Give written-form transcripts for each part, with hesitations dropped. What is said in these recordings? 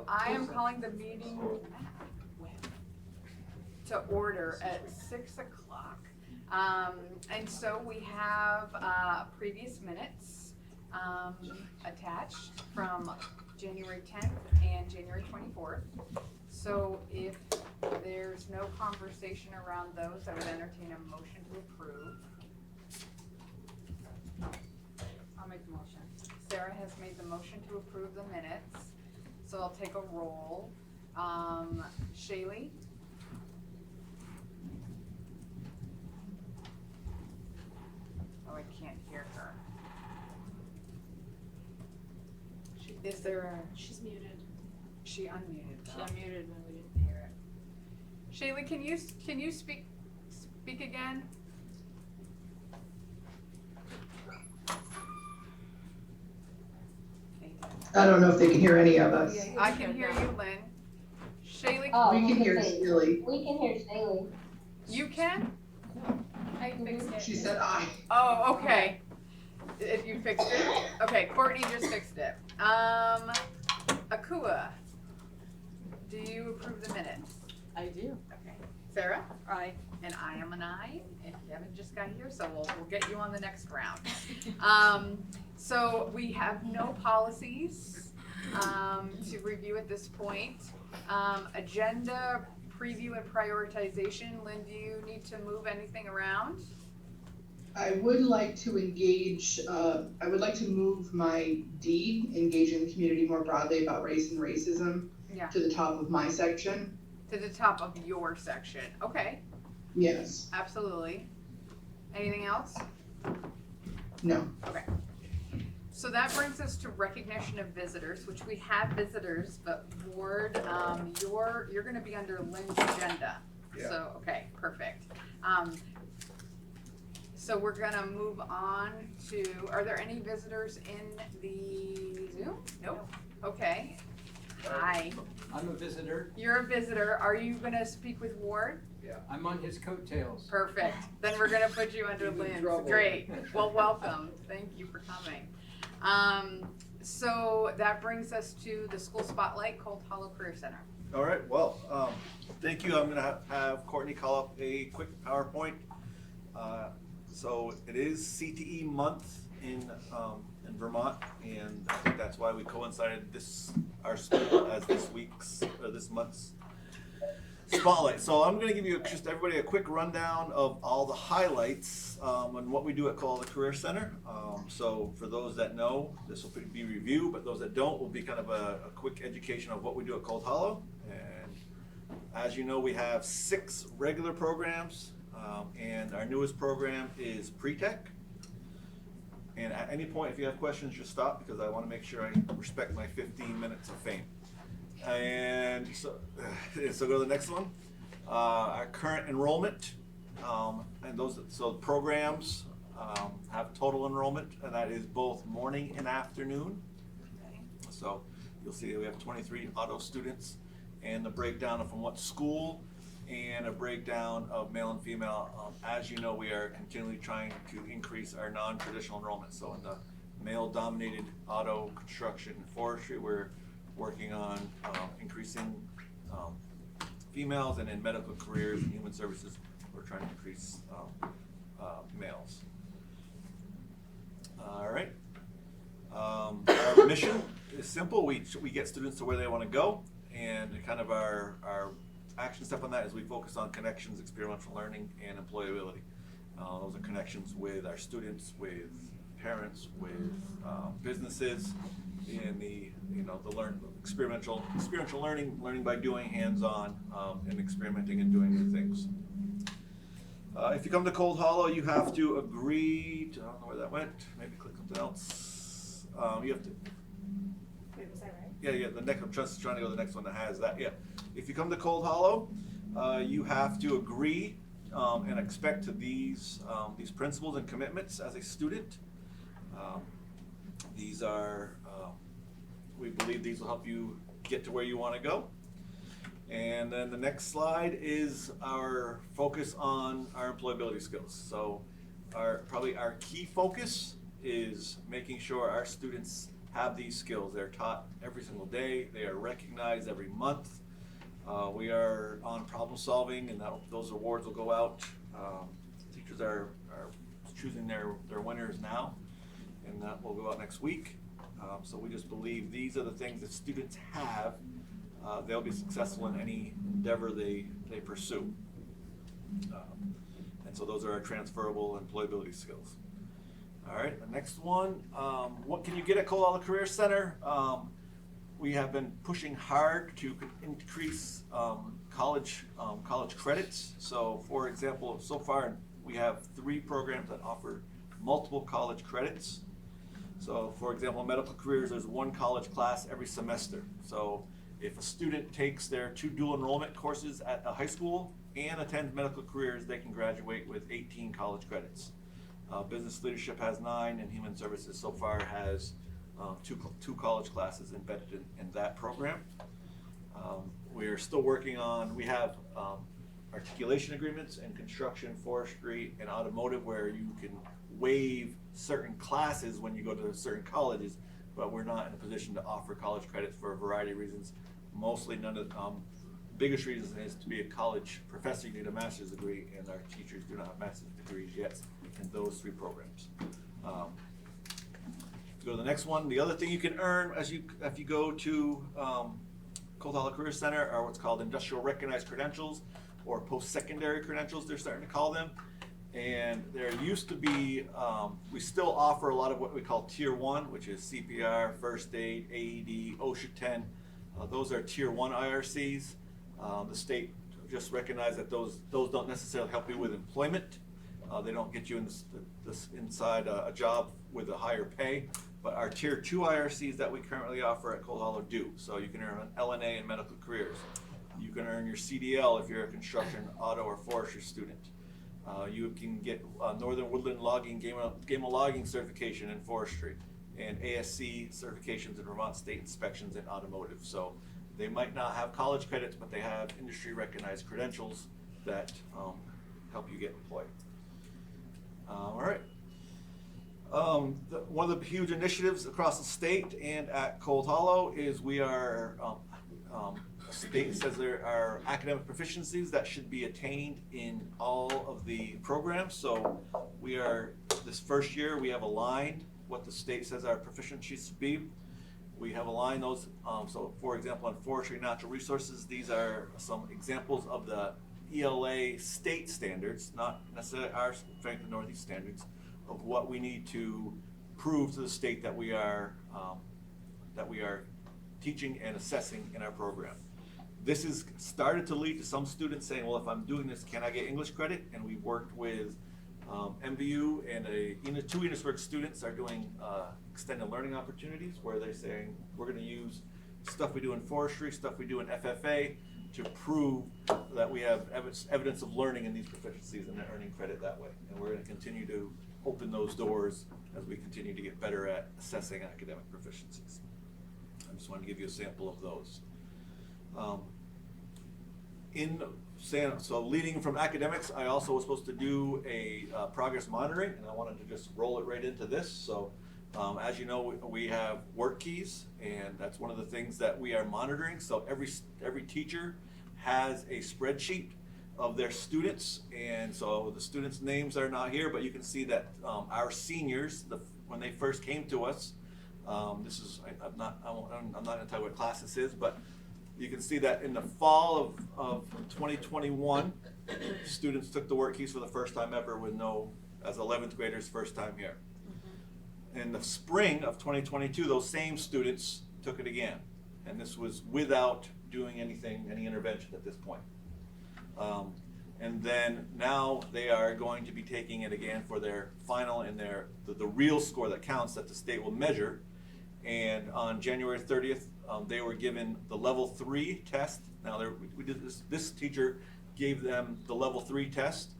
So I am calling the meeting to order at 6 o'clock. And so we have previous minutes attached from January 10th and January 24th. So if there's no conversation around those, I would entertain a motion to approve. I'll make the motion. Sarah has made the motion to approve the minutes, so I'll take a roll. Shaylee? Oh, I can't hear her. Is there a, She's muted. she unmuted She though. unmuted when we didn't hear it. Shaylee, can you speak again? I don't know if they can hear any of us. I can hear you, Lynn. Shaylee, We can hear okay. Shaylee. We can hear Staley. you can? I fixed it. She said aye. Oh, okay. If you fixed it? Okay, Courtney just fixed it. Akua, do you approve the minutes? I do. Okay. Sarah? Aye. And I am an aye, and Kevin just got here, so we'll get you on the next round. So we have no policies to review at this point. Agenda preview and prioritization. Lynn, do you need to move anything around? I would like to engage, I would like to move my D, engaging the community more broadly about race and racism, Yeah. to the top of my section. To the top of your section. Okay, Yes. absolutely. Anything else? No. Okay. So that brings us to recognition of visitors, which we have visitors, but Ward, you're gonna be under Lynn's agenda. Yeah. So, okay, perfect. So we're gonna move on to, are there any visitors in the Zoom? Nope. Okay. Hi, I'm a visitor. you're a visitor. Are you gonna speak with Ward? I'm on his coattails. Perfect. Then we're gonna put you under He's in Lynn's. trouble. Great. Well, welcome. Thank you for coming. So that brings us to the school spotlight, Cold Hollow Career Center. All right, well, thank you. I'm gonna have Courtney call up a quick PowerPoint. So it is CTE month in Vermont, and I think that's why we coincided our school as this month's spotlight. So I'm gonna give you just everybody a quick rundown of all the highlights on what we do at Cold Hollow Career Center. So for those that know, this will be review, but those that don't will be kind of a quick education of what we do at Cold Hollow. And as you know, we have 6 regular programs, and our newest program is Pre-Tech. And at any point, if you have questions, just stop, because I want to make sure I respect my 15 minutes of fame. And so go to the next one. Our current enrollment, and so programs have total enrollment, and that is both morning and afternoon. Okay. So you'll see we have 23 auto students, and the breakdown from what school, and a breakdown of male and female. As you know, we are continually trying to increase our non-traditional enrollment. So in the male-dominated auto, construction, and forestry, we're working on increasing females, and in medical careers and human services, we're trying to increase males. All right. Our mission is simple. We get students to where they want to go, and kind of our action step on that is we focus on connections, experiential learning, and employability. Those are connections with our students, with parents, with businesses, in the experiential learning by doing, hands-on, and experimenting and doing new things. If you come to Cold Hollow, you have to agree to, I don't know where that went, maybe click something else. You have to, Wait, was that right? yeah, the next, I'm just trying to go to the next one that has that, yeah. If you come to Cold Hollow, you have to agree and expect to these principles and commitments as a student. These are, we believe these will help you get to where you want to go. And then the next slide is our focus on our employability skills. So probably our key focus is making sure our students have these skills. They're taught every single day. They are recognized every month. We are on problem solving, and those awards will go out. Teachers are choosing their winners now, and that will go out next week. So we just believe these are the things that students have. They'll be successful in any endeavor they pursue. And so those are our transferable employability skills. All right, the next one, what can you get at Colala Career Center? We have been pushing hard to increase college credits. So for example, so far we have 3 programs that offer multiple college credits. So for example, medical careers, there's 1 college class every semester. So if a student takes their 2 dual enrollment courses at a high school and attends medical careers, they can graduate with 18 college credits. Business leadership has 9, and human services so far has two college classes embedded in that program. We are still working on, we have articulation agreements in construction, forestry, and automotive where you can waive certain classes when you go to certain colleges, but we're not in a position to offer college credits for a variety of reasons. Mostly none of biggest reason is to be a college professor, you need a master's degree, and our teachers do not have master's degrees yet in those 3 programs. Go to the next one. The other thing you can earn if you go to Colala Career Center are what's called industrial recognized credentials, or post-secondary credentials, they're starting to call them. And there used to be, we still offer a lot of what we call Tier 1, which is CPR, First Aid, AED, OSHA 10. Those are Tier 1 IRCs. The state just recognized that those don't necessarily help you with employment. They don't get you inside a job with a higher pay. But our Tier 2 IRCs that we currently offer at Colala do. So you can earn an LNA in medical careers. You can earn your CDL if you're a construction, auto, or forestry student. You can get Northern Woodland Logging, Game of Logging certification in forestry, and ASC certifications in Vermont State inspections in automotive. So they might not have college credits, but they have industry recognized credentials that help you get employed. All right. One of the huge initiatives across the state and at Cold Hollow is we are, state says there are academic proficiencies that should be attained in all of the programs. So we are, this first year, we have aligned what the state says our proficiencies should be. We have aligned those, so for example, on forestry and natural resources, these are some examples of the ELA state standards, not necessarily our Strength and Northeast standards, of what we need to prove to the state that we are teaching and assessing in our program. This has started to lead to some students saying, well, if I'm doing this, can I get English credit? And we've worked with MVU and 2 Enosburg students are doing extended learning opportunities where they're saying, we're gonna use stuff we do in forestry, stuff we do in FFA to prove that we have evidence of learning in these proficiencies and earning credit that way. And we're gonna continue to open those doors as we continue to get better at assessing academic proficiencies. I just wanted to give you a sample of those. So leading from academics, I also was supposed to do a progress monitoring, and I wanted to just roll it right into this. So as you know, we have work keys, and that's one of the things that we are monitoring. So every teacher has a spreadsheet of their students, and so the students' names are not here, but you can see that our seniors, when they first came to us, this is, I'm not gonna tell you what class this is, but you can see that in the fall of 2021, students took the work keys for the first time ever as 11th graders, first time here. In the spring of 2022, those same students took it again, and this was without doing any intervention at this point. And then now they are going to be taking it again for their final and the real score that counts that the state will measure. And on January 30th, they were given the level 3 test. Now we did this teacher gave them the level 3 test,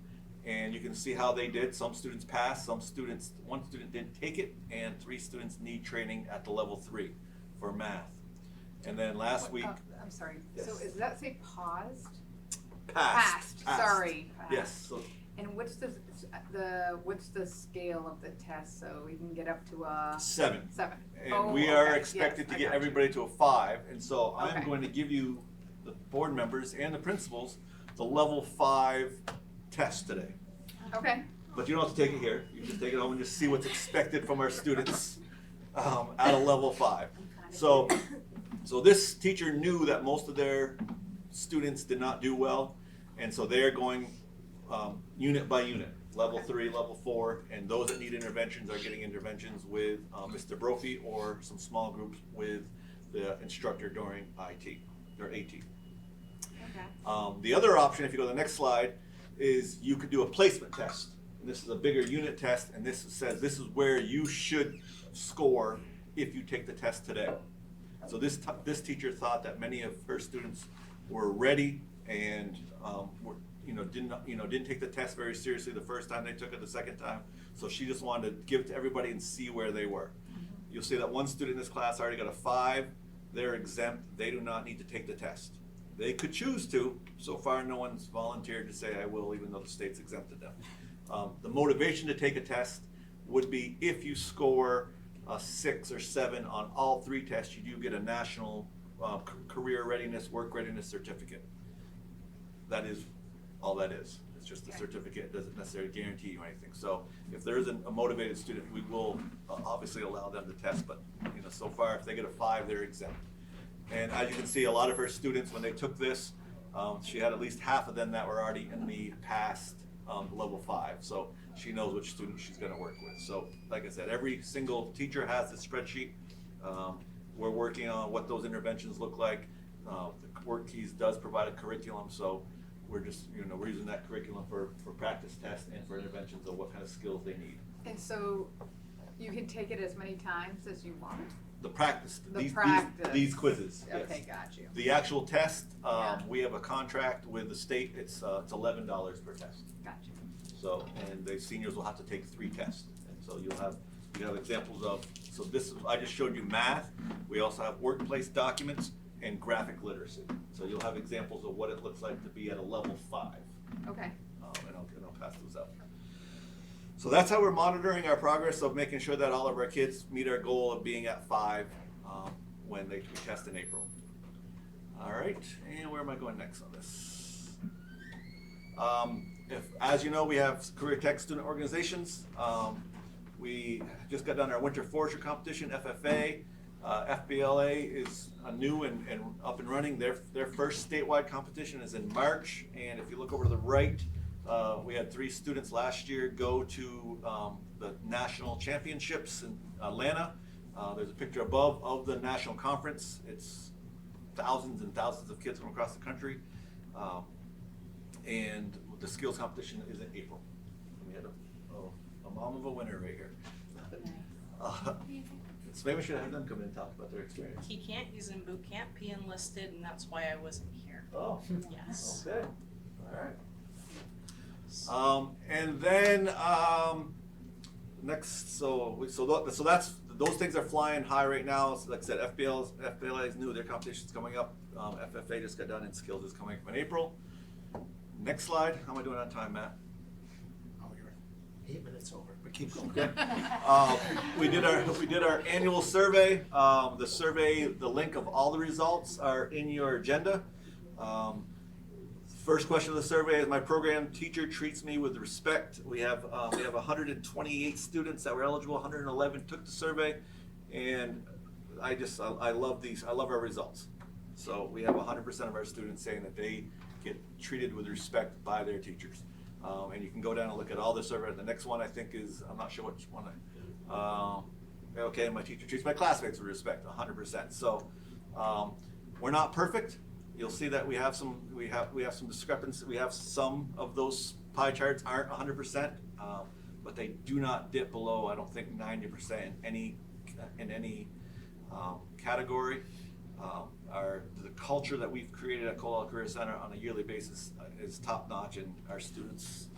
and you can see how they did. Some students passed, one student didn't take it, and 3 students need training at the level 3 for math. And then last week. I'm sorry, Yes. so does that say paused? Passed. Sorry. Yes, so And what's the scale of the test, so we can get up to a 7. 7? And we are expected to get everybody to a 5, and so I'm Okay. going to give you, the board members and the principals, the level 5 test today. Okay, But you don't have to take it here, you can take it home and just see what's expected from our students at a level 5. So this teacher knew that most of their students did not do well, and so they're going unit by unit, level 3, level 4, and those that need interventions are getting interventions with Mr. Brophy or some small groups with the instructor during IT, or AT. okay, The other option, if you go to the next slide, is you could do a placement test. And this is a bigger unit test, and this says this is where you should score if you take the test today. So this teacher thought that many of her students were ready and didn't take the test very seriously the first time they took it, the second time. So she just wanted to give it to everybody and see where they were. You'll see that one student in this class already got a 5. They're exempt. They do not need to take the test. They could choose to. So far, no one's volunteered to say I will, even though the state's exempted them. The motivation to take a test would be if you score a 6 or 7 on all 3 tests, you do get a national career readiness, work readiness certificate. That is all that is. It's just a certificate. It doesn't necessarily guarantee you anything. So if there is a motivated student, we will obviously allow them to test. But so far, if they get a 5, they're exempt. And as you can see, a lot of her students, when they took this, she had at least half of them that were already in the past level 5. So she knows which student she's going to work with. So like I said, every single teacher has this spreadsheet. We're working on what those interventions look like. The Work Keys does provide a curriculum, so we're just we're using that curriculum for practice tests and for interventions of what kind of skills they need. and so you can take it as many times as you want? The practice, practice. these quizzes. Yes. Okay, got you. The actual test, Yeah. we have a contract with the state. It's $11 per test. Got you. So, and the seniors will have to take 3 tests. And so you have examples of, so this is, I just showed you math. We also have workplace documents and graphic literacy. So you'll have examples of what it looks like to be at a level 5. Okay, And I'll pass those out. So that's how we're monitoring our progress of making sure that all of our kids meet our goal of being at 5 when we test in April. All right, and where am I going next on this? As you know, we have career tech student organizations. We just got done our winter forestry competition, FFA. FBLA is new and up and running. Their first statewide competition is in March, and if you look over to the right, we had 3 students last year go to the national championships in Atlanta. There's a picture above of the national conference. It's thousands and thousands of kids from across the country. And the skills competition is in April. We had a mom of a winner right here. So maybe we should have them come in and talk about their experience. He can't, he's in boot camp, he enlisted, and that's why I wasn't here. Oh, Yes. okay, all right. And then next, so that's those things are flying high right now. So like I said, FBLA is new. Their competition's coming up. FFA just got done, and skills is coming up in April. Next slide. How am I doing on time, Matt? Oh, you're 8 minutes over, but keep going. Okay. We did our annual survey. The survey, the link of all the results are in your agenda. First question of the survey is: my program teacher treats me with respect. We have 128 students that were eligible. 111 took the survey, and I love these. I love our results. So we have 100% of our students saying that they get treated with respect by their teachers. And you can go down and look at all the survey. The next one I think is, I'm not sure which one. Okay, my teacher treats my classmates with respect, 100%. So we're not perfect. You'll see that we have some discrepancy. We have some of those pie charts aren't 100%, but they do not dip below, I don't think, 90% in any category. The culture that we've created at Colwell Career Center on a yearly basis is top notch, and our students,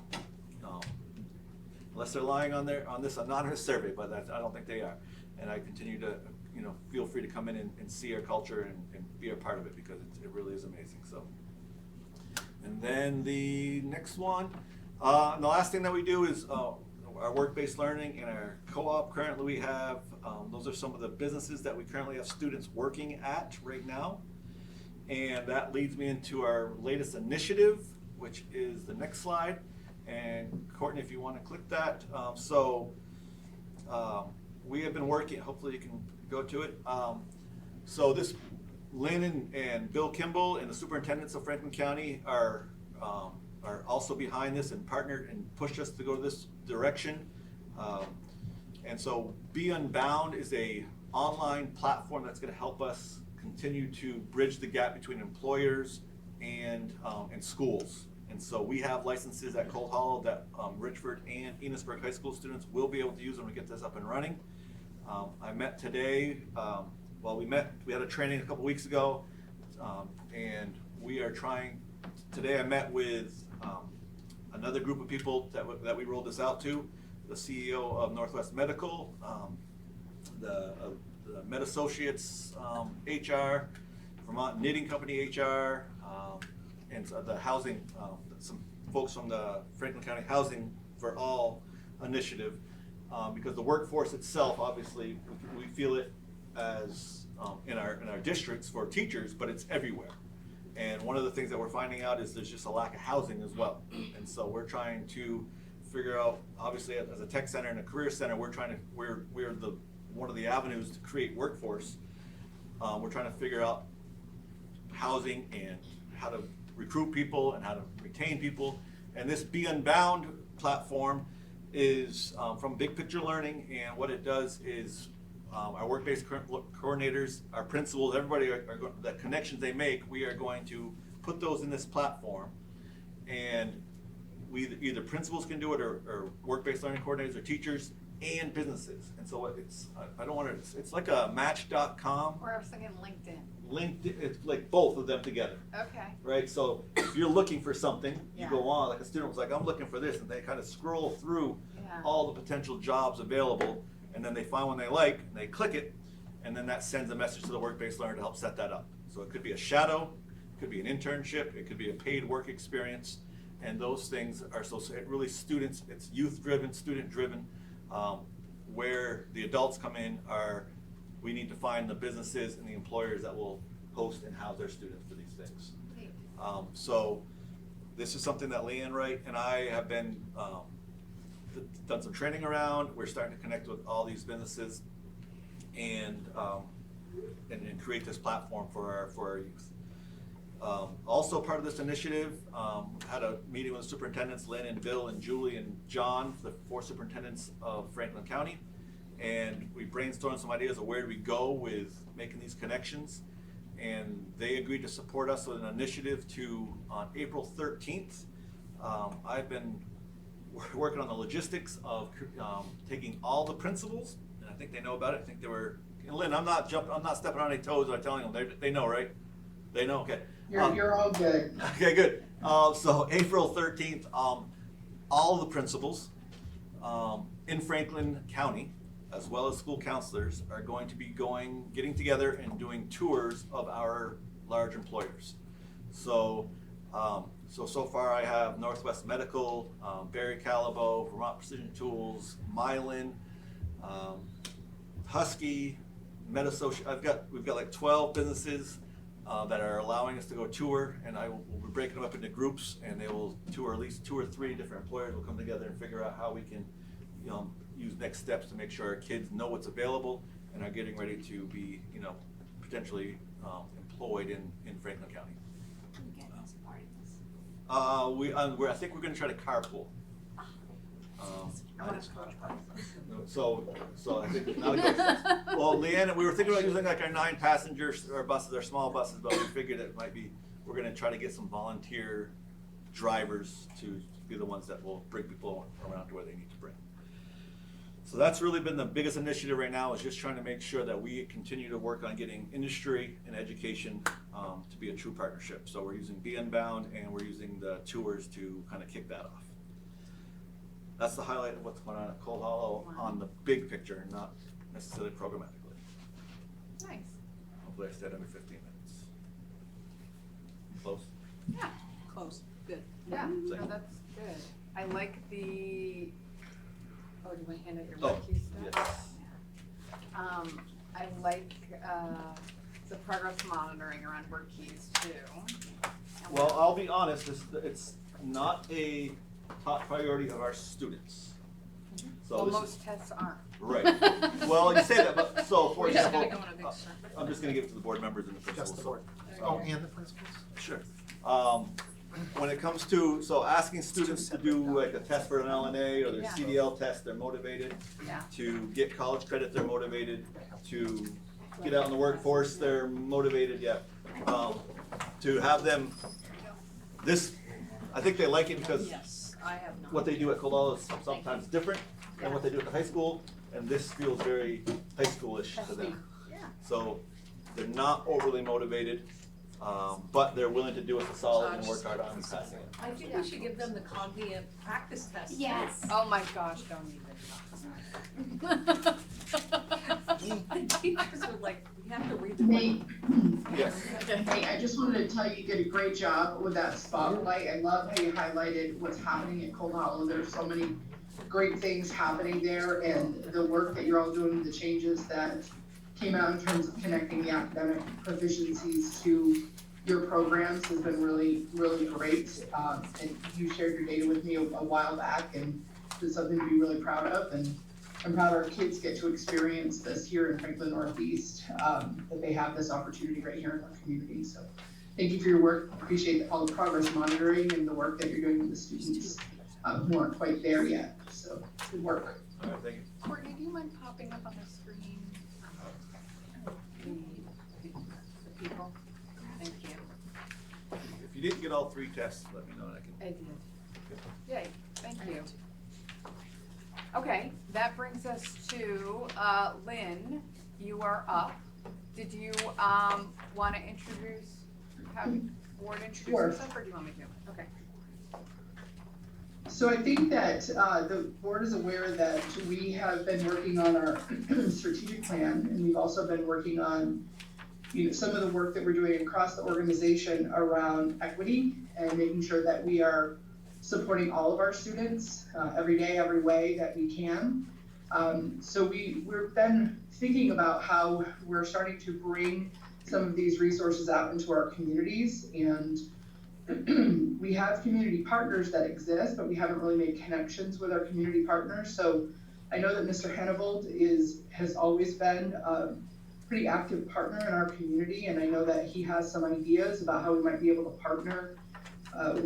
unless they're lying on this anonymous survey, but I don't think they are. And I continue to, feel free to come in and see our culture and be a part of it, because it really is amazing. So, and then the next one, And the last thing that we do is our work-based learning and our co-op. Currently we have, those are some of the businesses that we currently have students working at right now. And that leads me into our latest initiative, which is the next slide. And Courtney, if you want to click that. We have been working, hopefully you can go to it. So this, Lynn and Bill Kimball and the superintendents of Franklin County are also behind this and partnered and pushed us to go this direction. And so Be Unbound is a online platform that's going to help us continue to bridge the gap between employers and schools. And so we have licenses at Cold Hollow that Richford and Enosburg High School students will be able to use when we get this up and running. I met today, we had a training a couple weeks ago, and we are trying, today I met with another group of people that we rolled this out to, the CEO of Northwest Medical, the Med Associates HR, Vermont Knitting Company HR, and the housing, some folks from the Franklin County Housing for All initiative, because the workforce itself, obviously, we feel it as in our districts for teachers, but it's everywhere. And one of the things that we're finding out is there's just a lack of housing as well. And so we're trying to figure out, obviously, as a tech center and a career center, we're one of the avenues to create workforce. We're trying to figure out housing and how to recruit people and how to retain people. And this Be Unbound platform is from Big Picture Learning, and what it does is our work-based coordinators, our principals, everybody, the connections they make, we are going to put those in this platform, and either principals can do it or work-based learning coordinators or teachers and businesses. And so it's like a Match.com. Or I was thinking LinkedIn. LinkedIn, it's like both of them together. Okay. Right, so if you're looking for something, you Yeah. go on, like a student was like, I'm looking for this, and they kind of scroll through Yeah. all the potential jobs available, and then they find one they like, and they click it, and then that sends a message to the work-based learner to help set that up. So it could be a shadow, it could be an internship, it could be a paid work experience, and those things are it really it's youth-driven, student-driven, where the adults come in we need to find the businesses and the employers that will host and house their students for these things. Neat. So this is something that Leanne Wright and I have been done some training around. We're starting to connect with all these businesses and create this platform for our youth. Also part of this initiative, had a meeting with the superintendents, Lynn and Bill and Julie and John, the 4 superintendents of Franklin County. And we brainstormed some ideas of where do we go with making these connections. And they agreed to support us with an initiative on April 13th. I've been working on the logistics of taking all the principals, and I think they know about it. I think they were, Lynn, I'm not stepping on any toes by telling them. They know, right? They know, okay. You're all good. Okay, good. So April 13th, all the principals in Franklin County, as well as school counselors, are going to be getting together and doing tours of our large employers. So so far I have Northwest Medical, Barry Calabo, Vermont Precision Tools, Mylan, Husky, Med Associates. We've got like 12 businesses that are allowing us to go tour, and we'll be breaking them up into groups, and they will tour at least 2 or 3 different employers. Will come together and figure out how we can, use next steps to make sure our kids know what's available and are getting ready to be, potentially employed in Franklin County. I think we're going to try to carpool. So I think well, Leanne, we were thinking about using like our 9 passengers or buses, our small buses, but we figured it might be we're going to try to get some volunteer drivers to be the ones that will bring people around to where they need to bring. So that's really been the biggest initiative right now, is just trying to make sure that we continue to work on getting industry and education to be a true partnership. So we're using Be Unbound, and we're using the tours to kind of kick that off. That's the highlight of what's going on at Cold Hollow on the big picture, not necessarily programmatically. Nice. Hopefully I stayed under 15 minutes. Close? Yeah. Close, good. Yeah. Second. No, that's good. I like the, oh, do you want to hand out your Oh, word keys stuff? yes. I like, the progress monitoring around word keys too. And Well, I'll be honest, it's not a top priority of our students. So Well, this is, most tests aren't. right. Well, you say that, but, so for We're just example, gonna go in a big circle. I'm just gonna give it to the board members and the principals. Just the so- board. Oh, and the principals? Sure. When it comes to, so asking students to do like a test for an LNA or their Yeah. CDL test, they're motivated. Yeah. To get college credit, they're motivated. To get out in the workforce, they're motivated, yeah. To have them, I think they like it because Yes, I have not. what they do at Colal is sometimes different than what they do at the high school, and this feels very high schoolish to them. Yeah. So they're not overly motivated, but they're willing to do us a solid and work hard on passing it. I think we should give them the cognitive practice test. Yes. Oh my gosh, don't even. The teachers were like, we have to read the. Nate, Yes. hey, I just wanted to tell you, you did a great job with that spotlight. I love how you highlighted what's happening at Cold Hollow. There's so many great things happening there, and the work that you're all doing, the changes that came out in terms of connecting the academic proficiencies to your programs has been really, really great. And you shared your data with me a while back, and it's something to be really proud of. And I'm proud our kids get to experience this here in Franklin Northeast, that they have this opportunity right here in our community. So thank you for your work. Appreciate all the progress monitoring and the work that you're doing with the students who aren't quite there yet. So good work. All right, thank you. Courtney, do you mind popping up on the screen? The people? Thank you. If you didn't get all three tests, let me know and I can. I did. Yay, thank you. Okay, that brings us to, Lynn, you are up. Did you, wanna have the board introduce Sure. yourself, or do you want me to? Okay. So I think that the board is aware that we have been working on our strategic plan, and we've also been working on, some of the work that we're doing across the organization around equity and making sure that we are supporting all of our students every day, every way that we can. So we've been thinking about how we're starting to bring some of these resources out into our communities, and we have community partners that exist, but we haven't really made connections with our community partners. So I know that Mr. Hennevold has always been a pretty active partner in our community, and I know that he has some ideas about how we might be able to partner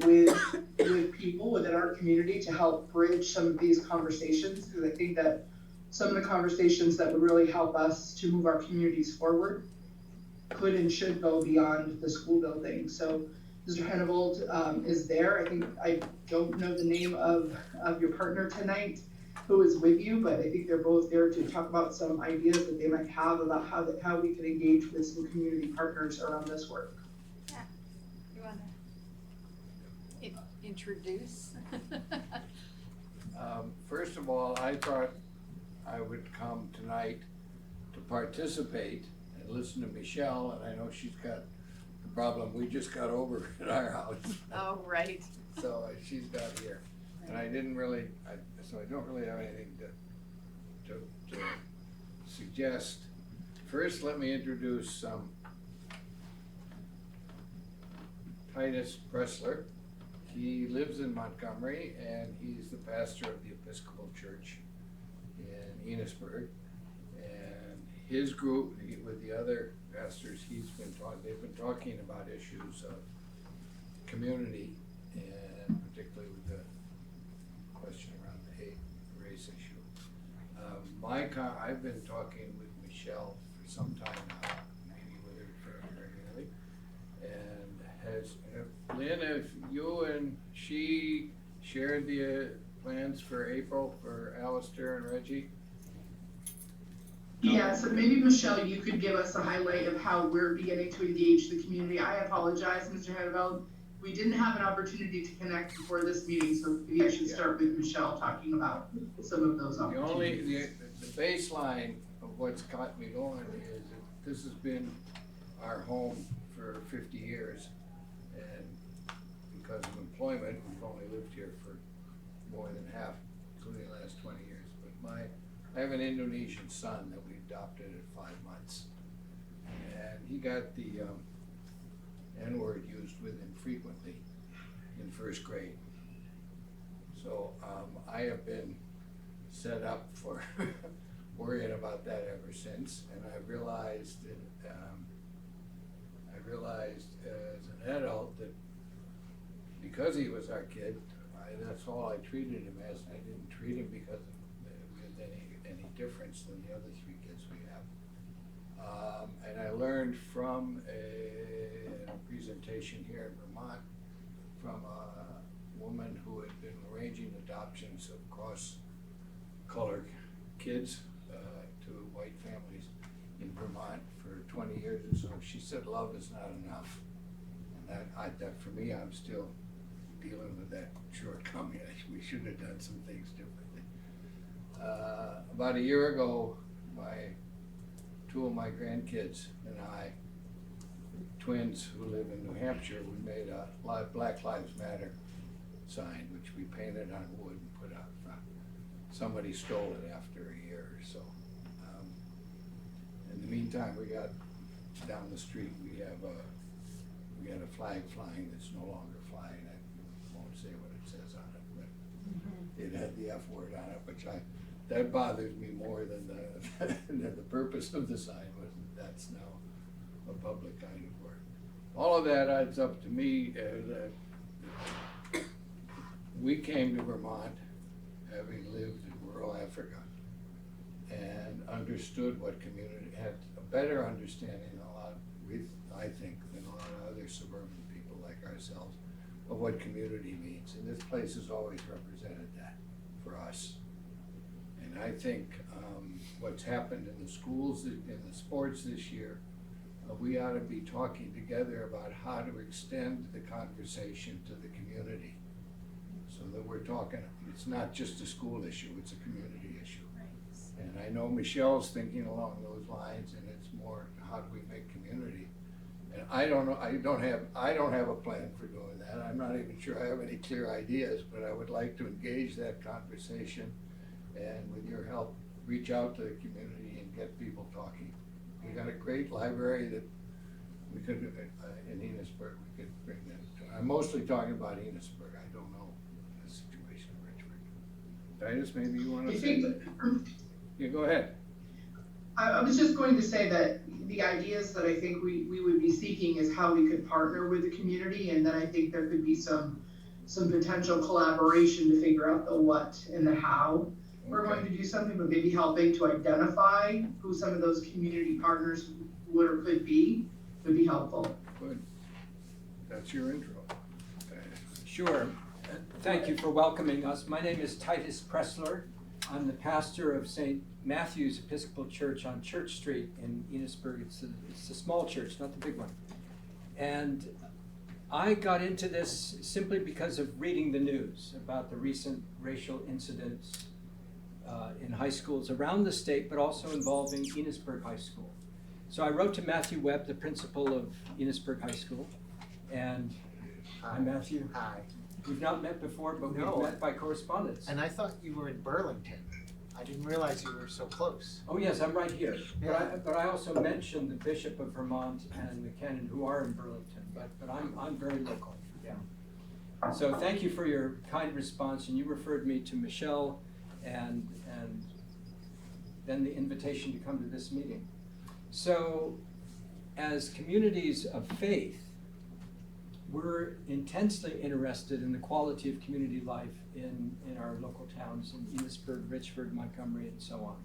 with people within our community to help bridge some of these conversations, because I think that some of the conversations that would really help us to move our communities forward could and should go beyond the school building. So Mr. Hennevold is there. I don't know the name of your partner tonight who is with you, but I think they're both there to talk about some ideas that they might have about how we can engage with some community partners around this work. You wanna introduce? First of all, I thought I would come tonight to participate and listen to Michelle, and I know she's got the problem we just got over at our house. Oh, right. So she's not here, and I didn't really, so I don't really have anything to suggest. First, let me introduce Titus Pressler. He lives in Montgomery, and he's the pastor of the Episcopal Church in Enosburg. And his group, with the other pastors, they've been talking about issues of community, and particularly with the question around the hate race issue. I've been talking with Michelle for some time now, meeting with her fairly regularly, and Lynn, have you and she shared the plans for April for Alistair and Reggie? Yeah, so maybe Michelle, you could give us a highlight of how we're beginning to engage the community. I apologize, Mr. Hedeveld. We didn't have an opportunity to connect before this meeting, so maybe I should start with Michelle talking about some of those opportunities. The baseline of what's got me going is that this has been our home for 50 years. And because of employment, we've only lived here for more than half, including the last 20 years. But I have an Indonesian son that we adopted at 5 months. And he got the N-word used with him frequently in first grade. So I have been set up for worrying about that ever since. And I realized as an adult that because he was our kid, that's all I treated him as. I didn't treat him because with any difference than the other 3 kids we have. And I learned from a presentation here in Vermont from a woman who had been arranging adoptions of cross-color kids to white families in Vermont for 20 years or so. She said love is not enough. And that for me, I'm still dealing with that shortcoming. We should have done some things differently. About a year ago, 2 of my grandkids and I, twins who live in New Hampshire, we made a Black Lives Matter sign, which we painted on wood and put out front. Somebody stole it after a year or so. In the meantime, we got down the street, we got a flag flying that's no longer flying. I won't say what it says on it, but it had the F word on it, which that bothers me more than the purpose of the sign was that that's now a public kind of word. All of that adds up to me as we came to Vermont having lived in rural Africa and understood what community, had a better understanding I think, than a lot of other suburban people like ourselves of what community means. And this place has always represented that for us. And I think what's happened in the schools, in the sports this year, we ought to be talking together about how to extend the conversation to the community. So that we're talking, it's not just a school issue, it's a community issue. Right. And I know Michelle's thinking along those lines, and it's more, how do we make community? And I don't know, I don't have a plan for doing that. I'm not even sure I have any clear ideas, but I would like to engage that conversation and with your help, reach out to the community and get people talking. We got a great library that we could, in Enosburg, we could bring that. I'm mostly talking about Enosburg. I don't know the situation in Richford. Titus, maybe you want to say? Yeah, go ahead. I was just going to say that the ideas that I think we would be seeking is how we could partner with the community, and then I think there could be some potential collaboration to figure out the what and the how we're going to do something, but maybe helping to identify who some of those community partners would or could be would be helpful. Good. That's your intro. Sure. Thank you for welcoming us. My name is Titus Pressler. I'm the pastor of St. Matthew's Episcopal Church on Church Street in Enosburg. It's a small church, not the big one. And I got into this simply because of reading the news about the recent racial incidents in high schools around the state, but also involving Enosburg High School. So I wrote to Matthew Webb, the principal of Enosburg High School, and hi Matthew. Hi. We've not met before, but No. we've met by correspondence. And I thought you were in Burlington. I didn't realize you were so close. Oh yes, I'm right here. Yeah. But I also mentioned the Bishop of Vermont and the canon who are in Burlington, but I'm very local, yeah. So thank you for your kind response, and you referred me to Michelle and then the invitation to come to this meeting. So as communities of faith, we're intensely interested in the quality of community life in our local towns in Enosburg-Richford, Montgomery, and so on.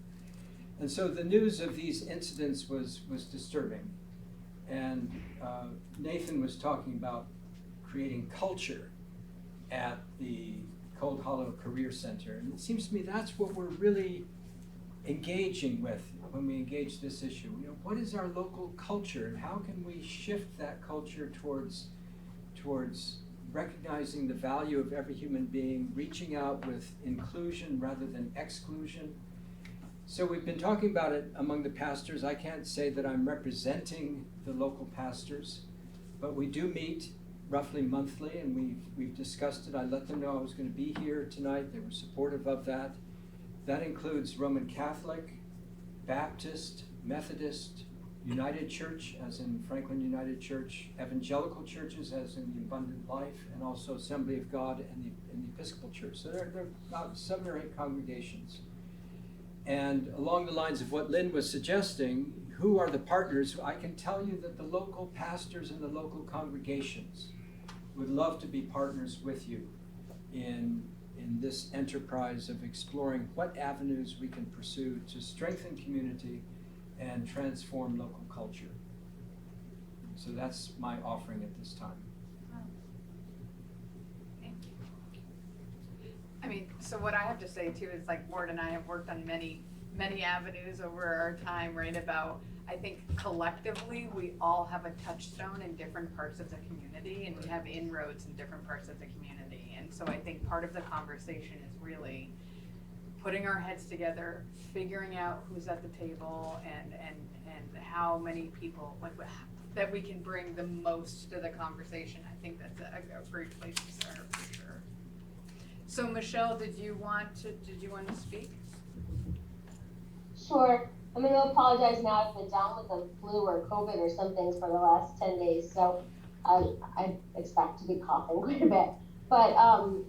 And so the news of these incidents was disturbing. And Nathan was talking about creating culture at the Cold Hollow Career Center. And it seems to me that's what we're really engaging with when we engage this issue. You know, what is our local culture, and how can we shift that culture towards recognizing the value of every human being, reaching out with inclusion rather than exclusion. So we've been talking about it among the pastors. I can't say that I'm representing the local pastors, but we do meet roughly monthly, and we've discussed it. I let them know I was going to be here tonight. They were supportive of that. That includes Roman Catholic, Baptist, Methodist, United Church, as in Franklin United Church, evangelical churches, as in the Abundant Life, and also Assembly of God and the Episcopal Church. So there are about 7 or 8 congregations. And along the lines of what Lynn was suggesting, who are the partners? I can tell you that the local pastors and the local congregations would love to be partners with you in this enterprise of exploring what avenues we can pursue to strengthen community and transform local culture. So that's my offering at this time. Thank you. I mean, so what I have to say too is, like, Ward and I have worked on many avenues over our time, right? About, I think collectively we all have a touchstone in different parts of the community, and we have inroads in different parts of the community. And so I think part of the conversation is really putting our heads together, figuring out who's at the table, and how many people, like, that we can bring the most to the conversation. I think that's a great place to start, for sure. So Michelle, did you want to speak? Sure. I'm going to apologize now. I've been down with the flu or COVID or something for the last 10 days, so I expect to be coughing quite a bit. But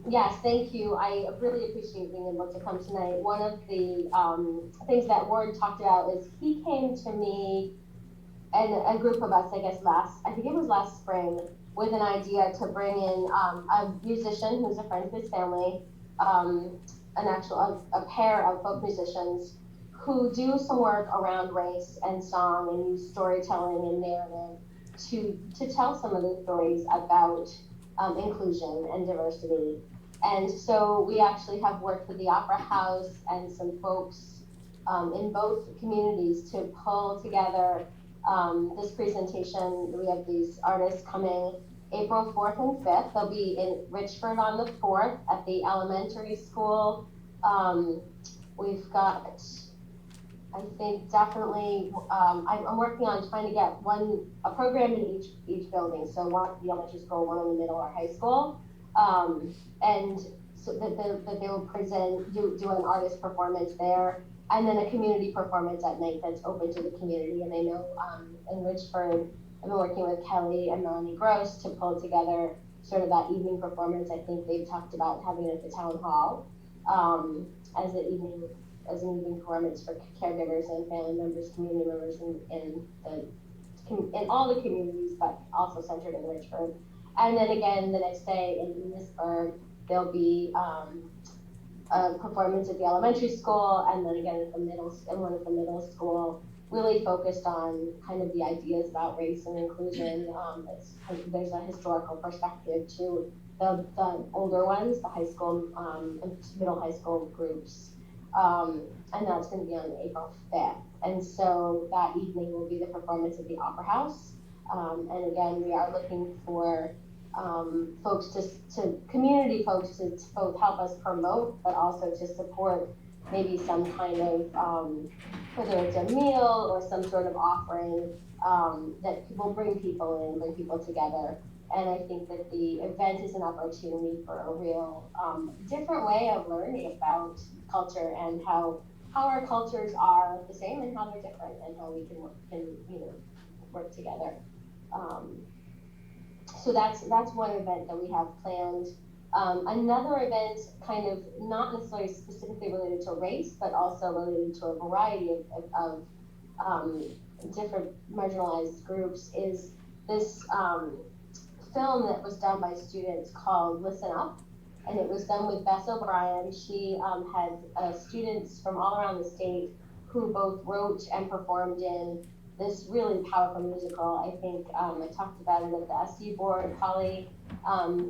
yes, thank you. I really appreciate being able to come tonight. One of the things that Ward talked about is he came to me and a group of us, I guess I think it was last spring, with an idea to bring in a musician who's a friend of his family, a pair of folk musicians who do some work around race and song and use storytelling and narrative to tell some of the stories about inclusion and diversity. And so we actually have worked with the Opera House and some folks in both communities to pull together this presentation. We have these artists coming April 4th and 5th. They'll be in Richford on the 4th at the elementary school. We've got, I think, definitely, I'm working on trying to get a program in each building. So one at the elementary school, one in the middle or high school. And so that they will do an artist performance there. And then a community performance at night that's open to the community. And I know in Richford, I've been working with Kelly and Melanie Gross to pull together sort of that evening performance. I think they've talked about having it at the town hall as an evening performance for caregivers and family members, community members in all the communities, but also centered in Richford. And then again, the next day in Enosburg, there'll be a performance at the elementary school, and then again at one at the middle school, really focused on kind of the ideas about race and inclusion. There's a historical perspective to the older ones, the high school and middle high school groups. And that's going to be on April 5th. And so that evening will be the performance at the Opera House. And again, we are looking for folks community folks to both help us promote, but also to support maybe some kind of, whether it's a meal or some sort of offering that will bring people together. And I think that the event is an opportunity for a real different way of learning about culture and how our cultures are the same and how they're different and how we can work together. So that's one event that we have planned. Another event, kind of not necessarily specifically related to race, but also related to a variety of different marginalized groups, is this film that was done by students called Listen Up. And it was done with Bess O'Brien. She had students from all around the state who both wrote and performed in this really powerful musical. I think I talked about it at the SU board. Holly,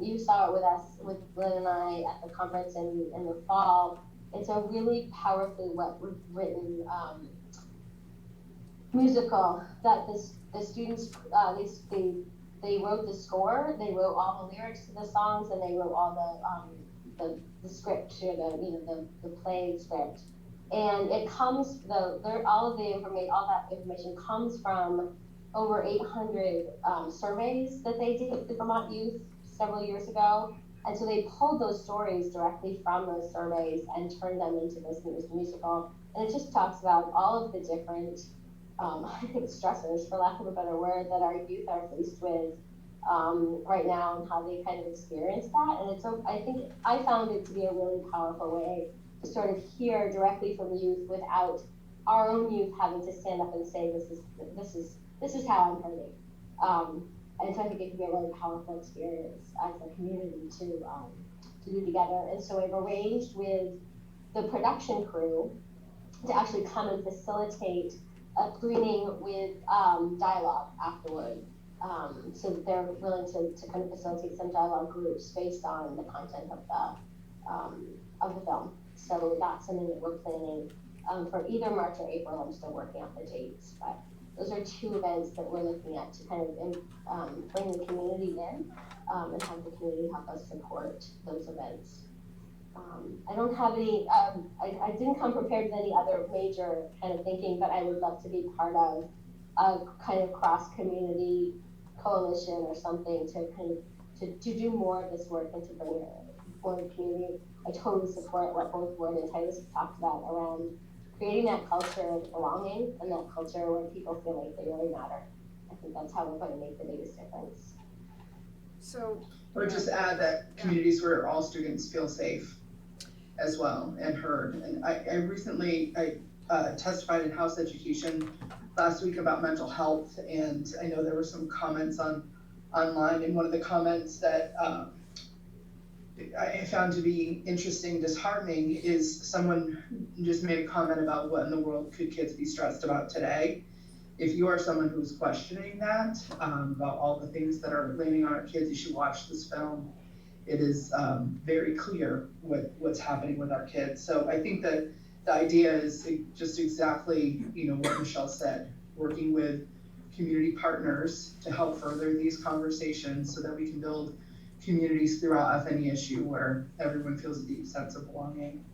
you saw it with us, with Lynn and I at the conference in the fall. It's a really powerfully written musical that the students, they wrote the score, they wrote all the lyrics to the songs, and they wrote all the script, or the play script. And it comes, all that information comes from over 800 surveys that they did with the Vermont youth several years ago. And so they pulled those stories directly from those surveys and turned them into this musical. And it just talks about all of the different, I think, stressors, for lack of a better word, that our youth are faced with right now and how they kind of experience that. And I think I found it to be a really powerful way to sort of hear directly from youth without our own youth having to stand up and say, this is how I'm hurting. And so I think it can be a really powerful experience as a community to do together. And so I've arranged with the production crew to actually come and facilitate a screening with dialogue afterward. So that they're willing to kind of facilitate some dialogue groups based on the content of the film. So that's something that we're planning for either March or April. I'm still working out the dates, but those are two events that we're looking at to kind of bring the community in and have the community help us support those events. I don't have any, I didn't come prepared with any other major kind of thinking, but I would love to be part of a kind of cross-community coalition or something to kind of, to do more of this work and to bring it for the community. I totally support what both Ward and Titus have talked about around creating that culture of belonging and that culture where people feel like they really matter. I think that's how we're going to make the biggest difference. So I would just add that communities where all students feel safe as well and heard. And I recently testified in House Education last week about mental health, and I know there were some comments online, and one of the comments that I found to be interesting, disheartening, is someone just made a comment about what in the world could kids be stressed about today. If you are someone who's questioning that, about all the things that are landing on our kids, you should watch this film. It is very clear what's happening with our kids. So I think that the idea is just exactly, what Michelle said, working with community partners to help further these conversations so that we can build communities throughout any issue where everyone feels a deep sense of belonging.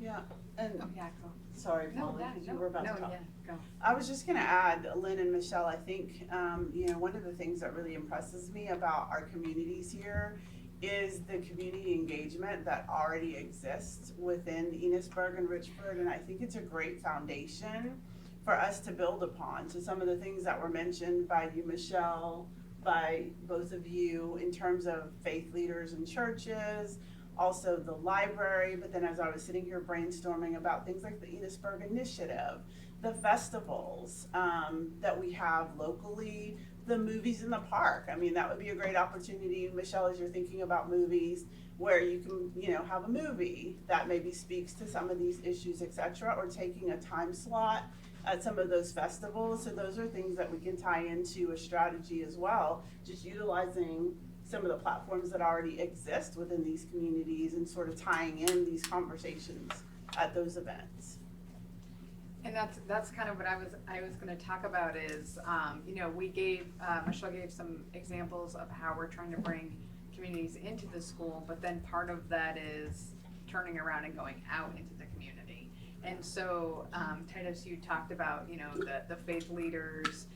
Yeah, and yeah, go. sorry, No, Molly, yeah, because no, you were about no, to talk. yeah, go. I was just gonna add, Lynn and Michelle, I think, one of the things that really impresses me about our communities here is the community engagement that already exists within Enosburg and Richford, and I think it's a great foundation for us to build upon. So some of the things that were mentioned by you, Michelle, by both of you in terms of faith leaders and churches, also the library, but then as I was sitting here brainstorming about things like the Enosburg Initiative, the festivals that we have locally, the movies in the park. I mean, that would be a great opportunity, Michelle, as you're thinking about movies, where you can, have a movie that maybe speaks to some of these issues, et cetera, or taking a time slot at some of those festivals. So those are things that we can tie into a strategy as well, just utilizing some of the platforms that already exist within these communities and sort of tying in these conversations at those events. And that's kind of what I was going to talk about is, we gave, Michelle gave some examples of how we're trying to bring communities into the school, but then part of that is turning around and going out into the community. And so, Titus, you talked about, the faith leaders,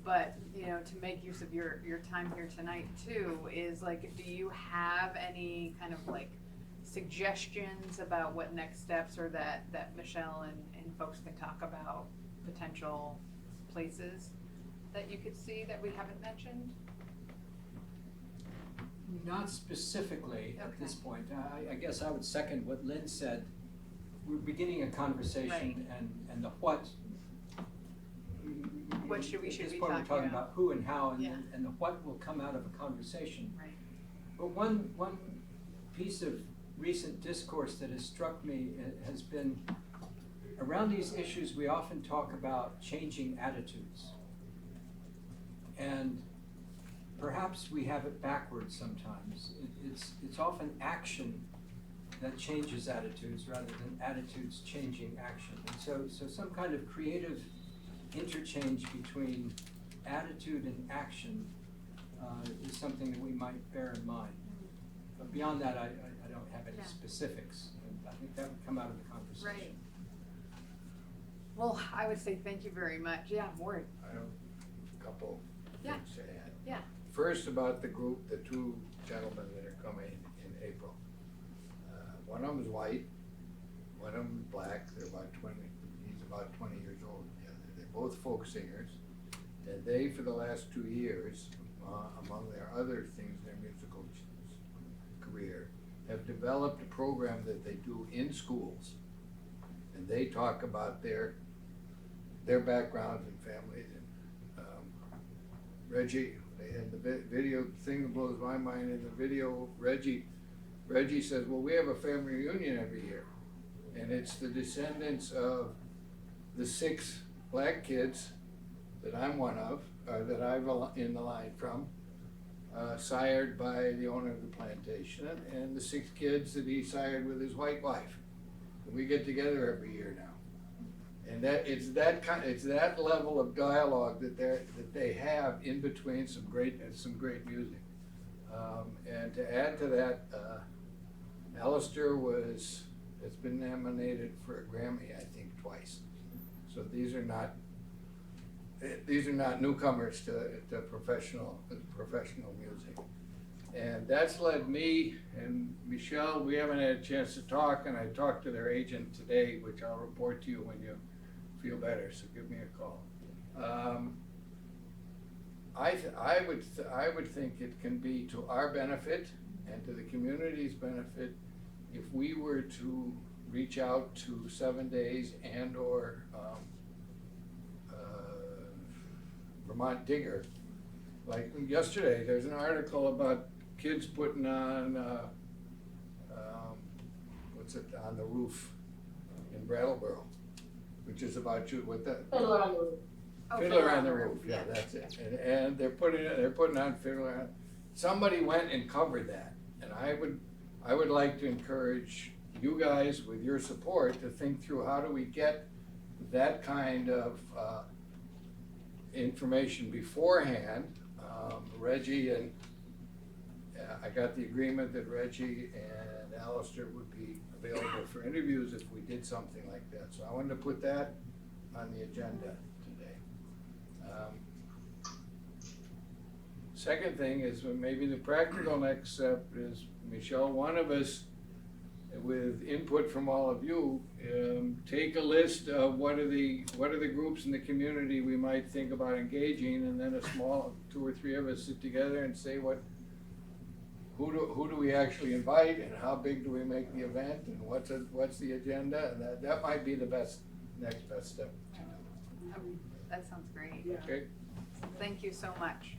but, to make use of your time here tonight too, is like, do you have any kind of like suggestions about what next steps or that Michelle and folks can talk about potential places that you could see that we haven't mentioned? Not specifically at Okay. this point. I guess I would second what Lynn said. We're beginning a conversation, Right. and the what. What should we At this be point, we're talking talking about? about who and how, and, Yeah. and the what will come out of a conversation. Right. But one piece of recent discourse that has struck me has been around these issues. We often talk about changing attitudes, and perhaps we have it backwards sometimes. It's often action that changes attitudes rather than attitudes changing action. And so some kind of creative interchange between attitude and action is something that we might bear in mind. But beyond that, I don't have any Yeah. specifics. And I think that would come out of the conversation. Right. Well, I would say thank you very much. Yeah, Ward. I don't couple Yeah. things to add. Yeah. First, about the group, the two gentlemen that are coming in April. One of them is white, one of them is black, they're about 20, he's about 20 years old. Yeah, they're both folk singers, and they, for the last 2 years, among their other things, their musical career, have developed a program that they do in schools, and they talk about their backgrounds and families. And Reggie, and the video thing that blows my mind in the video, Reggie says, well, we have a family reunion every year, and it's the descendants of the 6 black kids that I'm one of, that I'm in the line from, sired by the owner of the plantation, and the 6 kids that he sired with his white wife. And we get together every year now. And it's that level of dialogue that they have in between some great music. And to add to that, Alistair has been nominated for a Grammy, I think, twice. So these are not newcomers to professional music. And that's led me and Michelle, we haven't had a chance to talk, and I talked to their agent today, which I'll report to you when you feel better, so give me a call. I would think it can be to our benefit and to the community's benefit if we were to reach out to 7 Days and or Vermont Digger. Like yesterday, there's an article about kids putting on on the roof in Brattleboro, which is about Fiddler on the Roof. Oh, Fiddler on the Roof. Yeah, that's it. And they're putting on Fiddler on. Somebody went and covered that, and I would like to encourage you guys with your support to think through how do we get that kind of information beforehand. Reggie and I got the agreement that Reggie and Alistair would be available for interviews if we did something like that. So I wanted to put that on the agenda today. Second thing is maybe the practical next step is, Michelle, one of us, with input from all of you, take a list of what are the groups in the community we might think about engaging, and then a small 2 or 3 of us sit together and say who do we actually invite, and how big do we make the event, and what's the agenda, and that might be the next best step to do. That sounds great. Yeah. Okay. Thank you so much.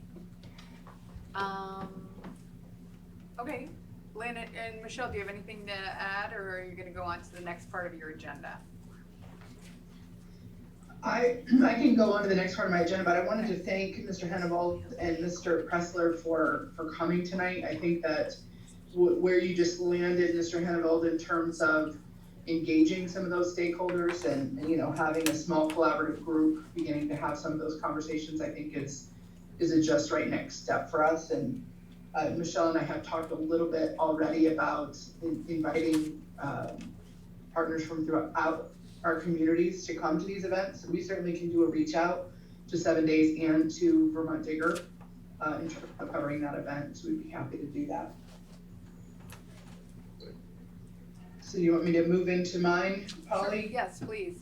Okay, Lynn and Michelle, do you have anything to add, or are you gonna go on to the next part of your agenda? I can go on to the next part of my agenda, but I wanted to thank Mr. Hannibal and Mr. Pressler for coming tonight. I think that where you just landed, Mr. Hannibal, in terms of engaging some of those stakeholders and having a small collaborative group beginning to have some of those conversations, I think is a just right next step for us. And Michelle and I have talked a little bit already about inviting partners from throughout our communities to come to these events. We certainly can do a reach out to 7 Days and to Vermont Digger in terms of covering that event. So we'd be happy to do that. So you want me to move into mine, Polly? Sure. Yes, please.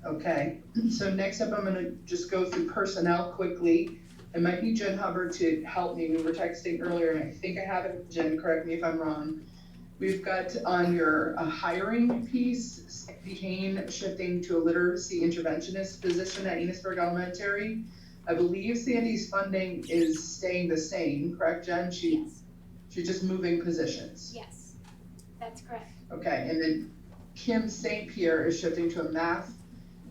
Okay, so next up, I'm gonna just go through personnel quickly. It might be Jen Hubbard to help me. We were texting earlier, and I think I have it. Jen, correct me if I'm wrong. We've got on your hiring piece, Sandy Hain shifting to a literacy interventionist position at Enosburg Elementary. I believe Sandy's funding is staying the same, correct, Jen? Yes. She's just moving positions. Yes, that's correct. Okay, and then Kim St. Pierre is shifting to a math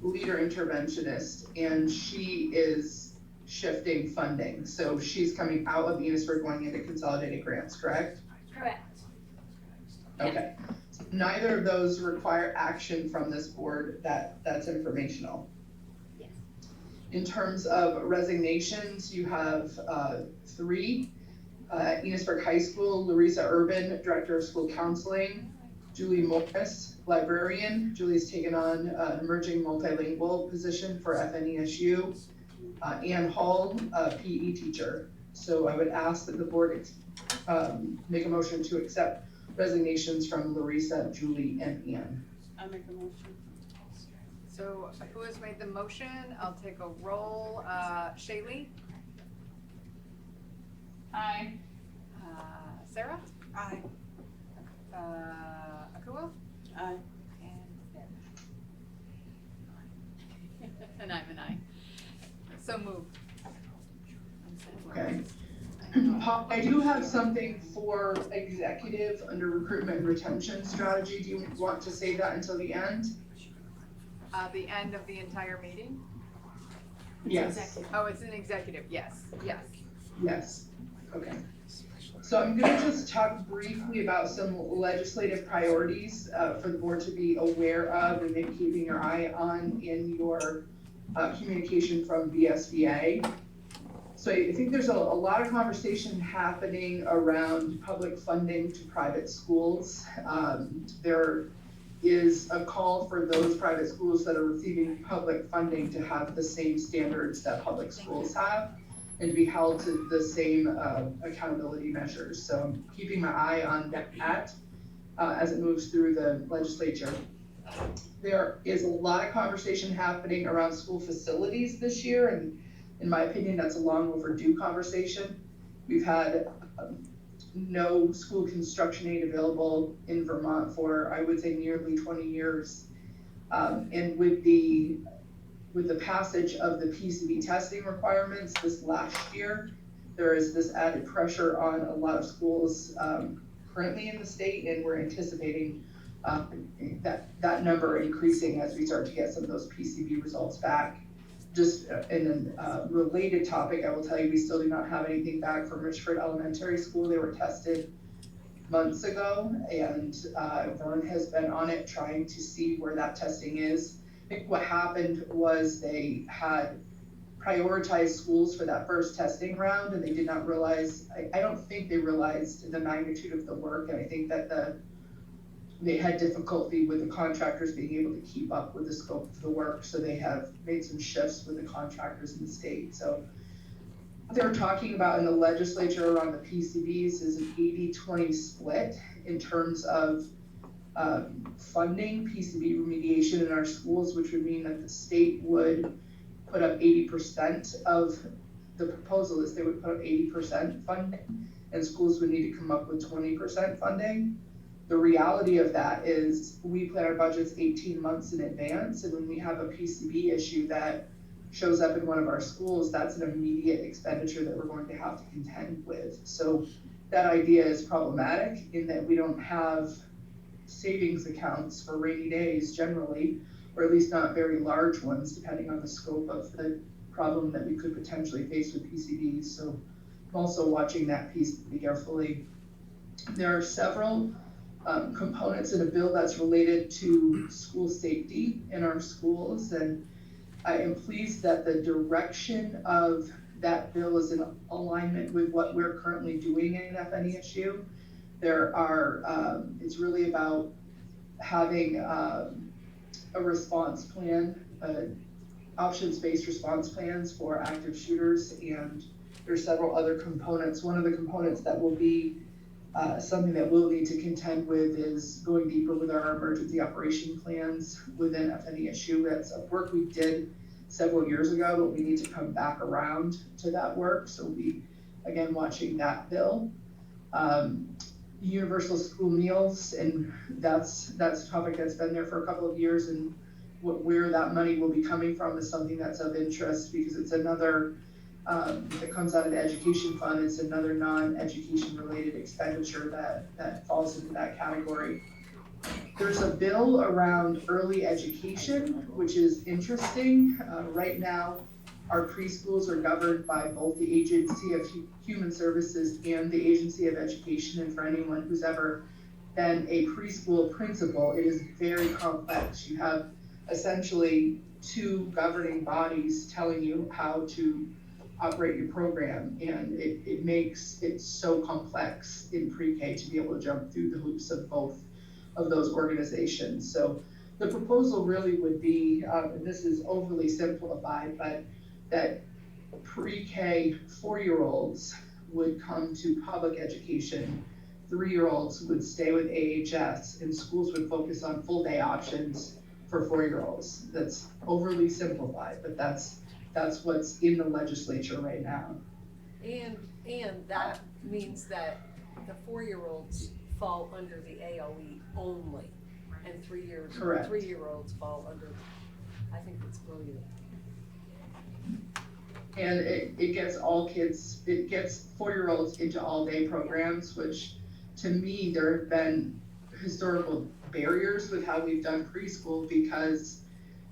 leader interventionist, and she is shifting funding. So she's coming out of Enosburg going into consolidated grants, correct? Correct. Okay, so neither of those require action from this board. That's informational. Yes. In terms of resignations, you have 3. Enosburg High School, Larissa Urban, Director of School Counseling, Julie Morris, librarian. Julie's taken on an emerging multilingual position for FNESU. Ann Hall, PE teacher. So I would ask that the board make a motion to accept resignations from Larissa, Julie, and Ann. I make a motion. So who has made the motion? I'll take a roll. Shaylee? Aye. Sarah? Aye. Akua? Aye. And Ben. And I'm an aye. So moved. Okay. Paul, I do have something for executive under recruitment and retention strategy. Do you want to say that until the end? The end of the entire meeting? Yes. Oh, it's an executive, yes, yes. Yes. Okay. So I'm gonna just talk briefly about some legislative priorities for the board to be aware of and maybe keeping your eye on in your communication from VSBA. So I think there's a lot of conversation happening around public funding to private schools. There is a call for those private schools that are receiving public funding to have the same standards that public schools have and to be held to the same accountability measures. So I'm keeping my eye on that as it moves through the legislature. There is a lot of conversation happening around school facilities this year, and in my opinion, that's a long overdue conversation. We've had no school construction aid available in Vermont for, I would say, nearly 20 years. And with the passage of the PCB testing requirements this last year, there is this added pressure on a lot of schools currently in the state, and we're anticipating that number increasing as we start to get some of those PCB results back. Just in a related topic, I will tell you, we still do not have anything back from Richford Elementary School. They were tested months ago, and Vern has been on it trying to see where that testing is. I think what happened was they had prioritized schools for that first testing round, and they did not realize, I don't think they realized the magnitude of the work, and I think that they had difficulty with the contractors being able to keep up with the scope of the work, so they have made some shifts with the contractors in the state. So what they're talking about in the legislature around the PCBs is an 80-20 split in terms of funding PCB remediation in our schools, which would mean that the state would put up 80% of the proposal is they would put up 80% funding, and schools would need to come up with 20% funding. The reality of that is we plan our budgets 18 months in advance, and when we have a PCB issue that shows up in one of our schools, that's an immediate expenditure that we're going to have to contend with. So that idea is problematic in that we don't have savings accounts for rainy days generally, or at least not very large ones, depending on the scope of the problem that we could potentially face with PCBs. So I'm also watching that piece pretty carefully. There are several components in a bill that's related to school safety in our schools, and I am pleased that the direction of that bill is in alignment with what we're currently doing in FNESU. There are, it's really about having a response plan, options-based response plans for active shooters, and there's several other components. One of the components that will be something that we'll need to contend with is going deeper with our emergency operation plans within FNESU. That's a work we did several years ago, but we need to come back around to that work. So we'll be, again, watching that bill. Universal school meals, and that's a topic that's been there for a couple of years, and where that money will be coming from is something that's of interest, because it's another that comes out of the education fund. It's another non-education related expenditure that falls into that category. There's a bill around early education, which is interesting. Right now, our preschools are governed by both the Agency of Human Services and the Agency of Education. And for anyone who's ever been a preschool principal, it is very complex. You have essentially two governing bodies telling you how to operate your program, and it makes it so complex in pre-K to be able to jump through the hoops of both of those organizations. So the proposal really would be, and this is overly simplified, but that pre-K 4-year-olds would come to public education, 3-year-olds would stay with AHS, and schools would focus on full-day options for 4-year-olds. That's overly simplified, but that's what's in the legislature right now. And that means that the 4-year-olds fall under the AOE only, and Correct. 3-year-olds fall under, I think it's brilliant. And it gets all kids, it gets 4-year-olds into all-day programs, which to me, there have been historical barriers with how we've done preschool because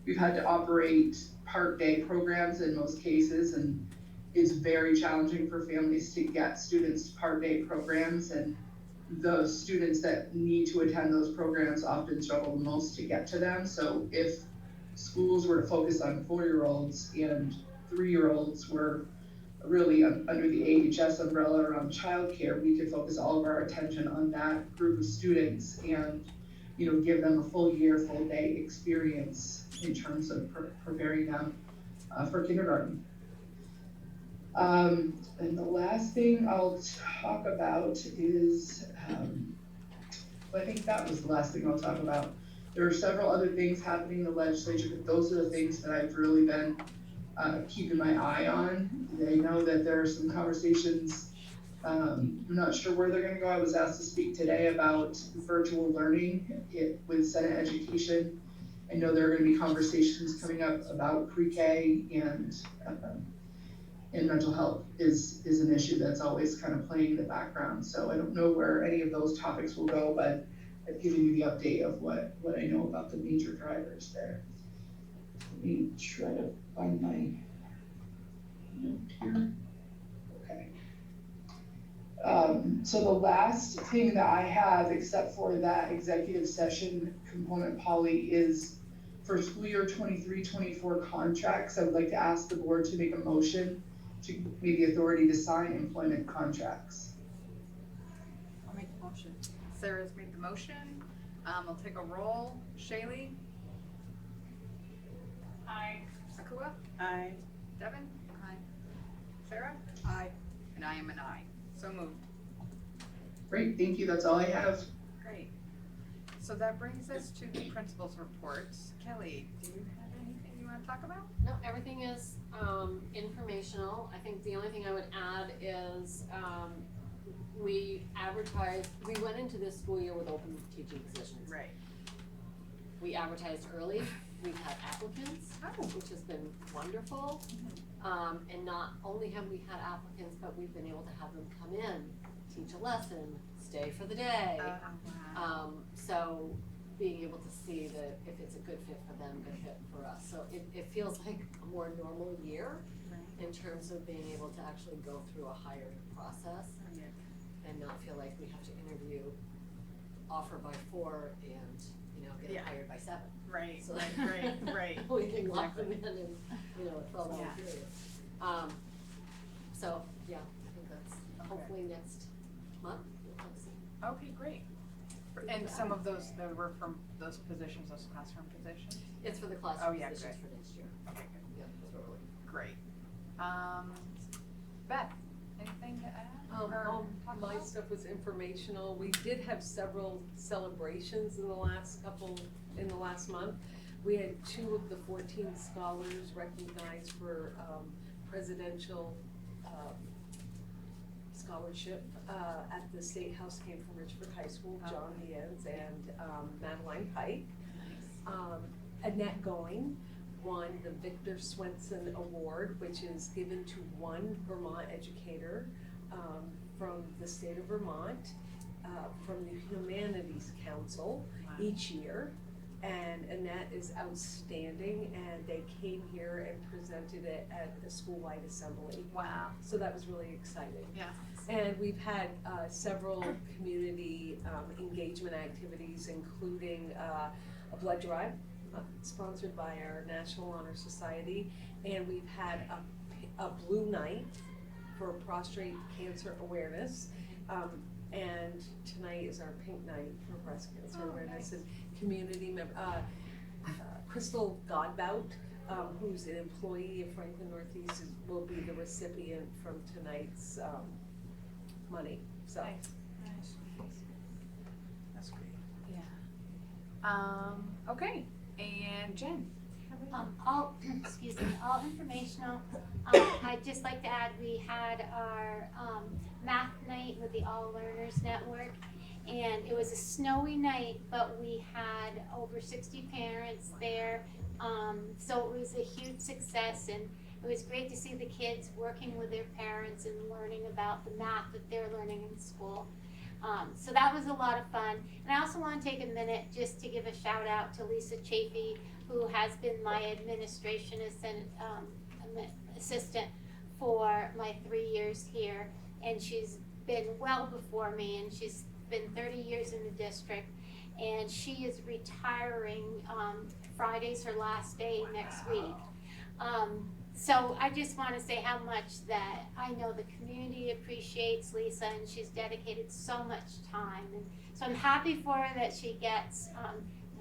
we've had to operate part-day programs in most cases, and it's very challenging for families to get students to part-day programs, and the students that need to attend those programs often struggle the most to get to them. So if schools were to focus on 4-year-olds and 3-year-olds were really under the AHS umbrella around childcare, we could focus all of our attention on that group of students and, you know, give them a full year, full day experience in terms of preparing them for kindergarten. And the last thing I'll talk about is, well, I think that was the last thing I'll talk about. There are several other things happening in the legislature, but those are the things that I've really been keeping my eye on. I know that there are some conversations, I'm not sure where they're gonna go. I was asked to speak today about virtual learning with Senate Education. I know there are gonna be conversations coming up about pre-K and mental health is an issue that's always kind of playing in the background. So I don't know where any of those topics will go, but I've given you the update of what I know about the major drivers there. Let me try to find my note here. Okay. So the last thing that I have, except for that executive session component, Polly, is for school year 23-24 contracts. I would like to ask the board to make a motion to give me the authority to sign employment contracts. I'll make the motion. Sarah's made the motion. I'll take a roll. Shaylee? Aye. Akua? Aye. Devin? Aye. Sarah? Aye. And I am an aye. So moved. Great, thank you, that's all I have. Great. So that brings us to the principal's reports. Kelly, do you have anything you want to talk about? No, everything is informational. I think the only thing I would add is we went into this school year with open teaching positions. Right. We advertised early, we've had applicants, which has been wonderful. And not only have we had applicants, but we've been able to have them come in, teach a lesson, stay for the day. Wow. So being able to see that if it's a good fit for them, good fit for us. So it feels like a more normal year in terms of being able to actually go through a hiring process and not feel like we have to interview, offer by 4 and, you know, get hired by 7. Right, So right. we can lock them in you know, a 12-hour period. So, yeah, I think that's hopefully next month. We'll have some. Okay, great. And some of those, that were from those positions, those classroom positions? It's for the classroom yeah, positions good. for next year. Okay, good. Yeah, that's what we're looking Great. Beth, anything to add? or talk My about? stuff was informational. We did have several celebrations in the last month. We had 2 of the 14 scholars recognized for presidential scholarship at the State House came from Richford High School, John Diaz and Madeline Pike. Annette Going won the Victor Swenson Award, which is given to one Vermont educator from the state of Vermont, from the Humanities Council each year. And Annette is outstanding, and they came here and presented it at the school-wide assembly. Wow. So that was really exciting. Yeah. And we've had several community engagement activities, including a blood drive sponsored by our National Honor Society, and we've had a blue night for prostate cancer awareness. And tonight is our pink night for breast cancer awareness. Nice. And community member, Crystal Godbout who's an employee of Franklin Northeast, will be the recipient from tonight's, money, so. That's great. Okay, and Jen? All, excuse me, all informational. I'd just like to add, we had our, math night with the All Learners Network. And it was a snowy night, but we had over 60 parents there. So it was a huge success, and it was great to see the kids working with their parents and learning about the math that they're learning in school. So that was a lot of fun. And I also want to take a minute just to give a shout out to Lisa Chafee, who has been my administration assistant for my 3 years here. And she's been well before me, and she's been 30 years in the district. And she is retiring, Friday's her last day next week. So I just want to say how much that I know the community appreciates Lisa, and she's dedicated so much time. And so I'm happy for her that she gets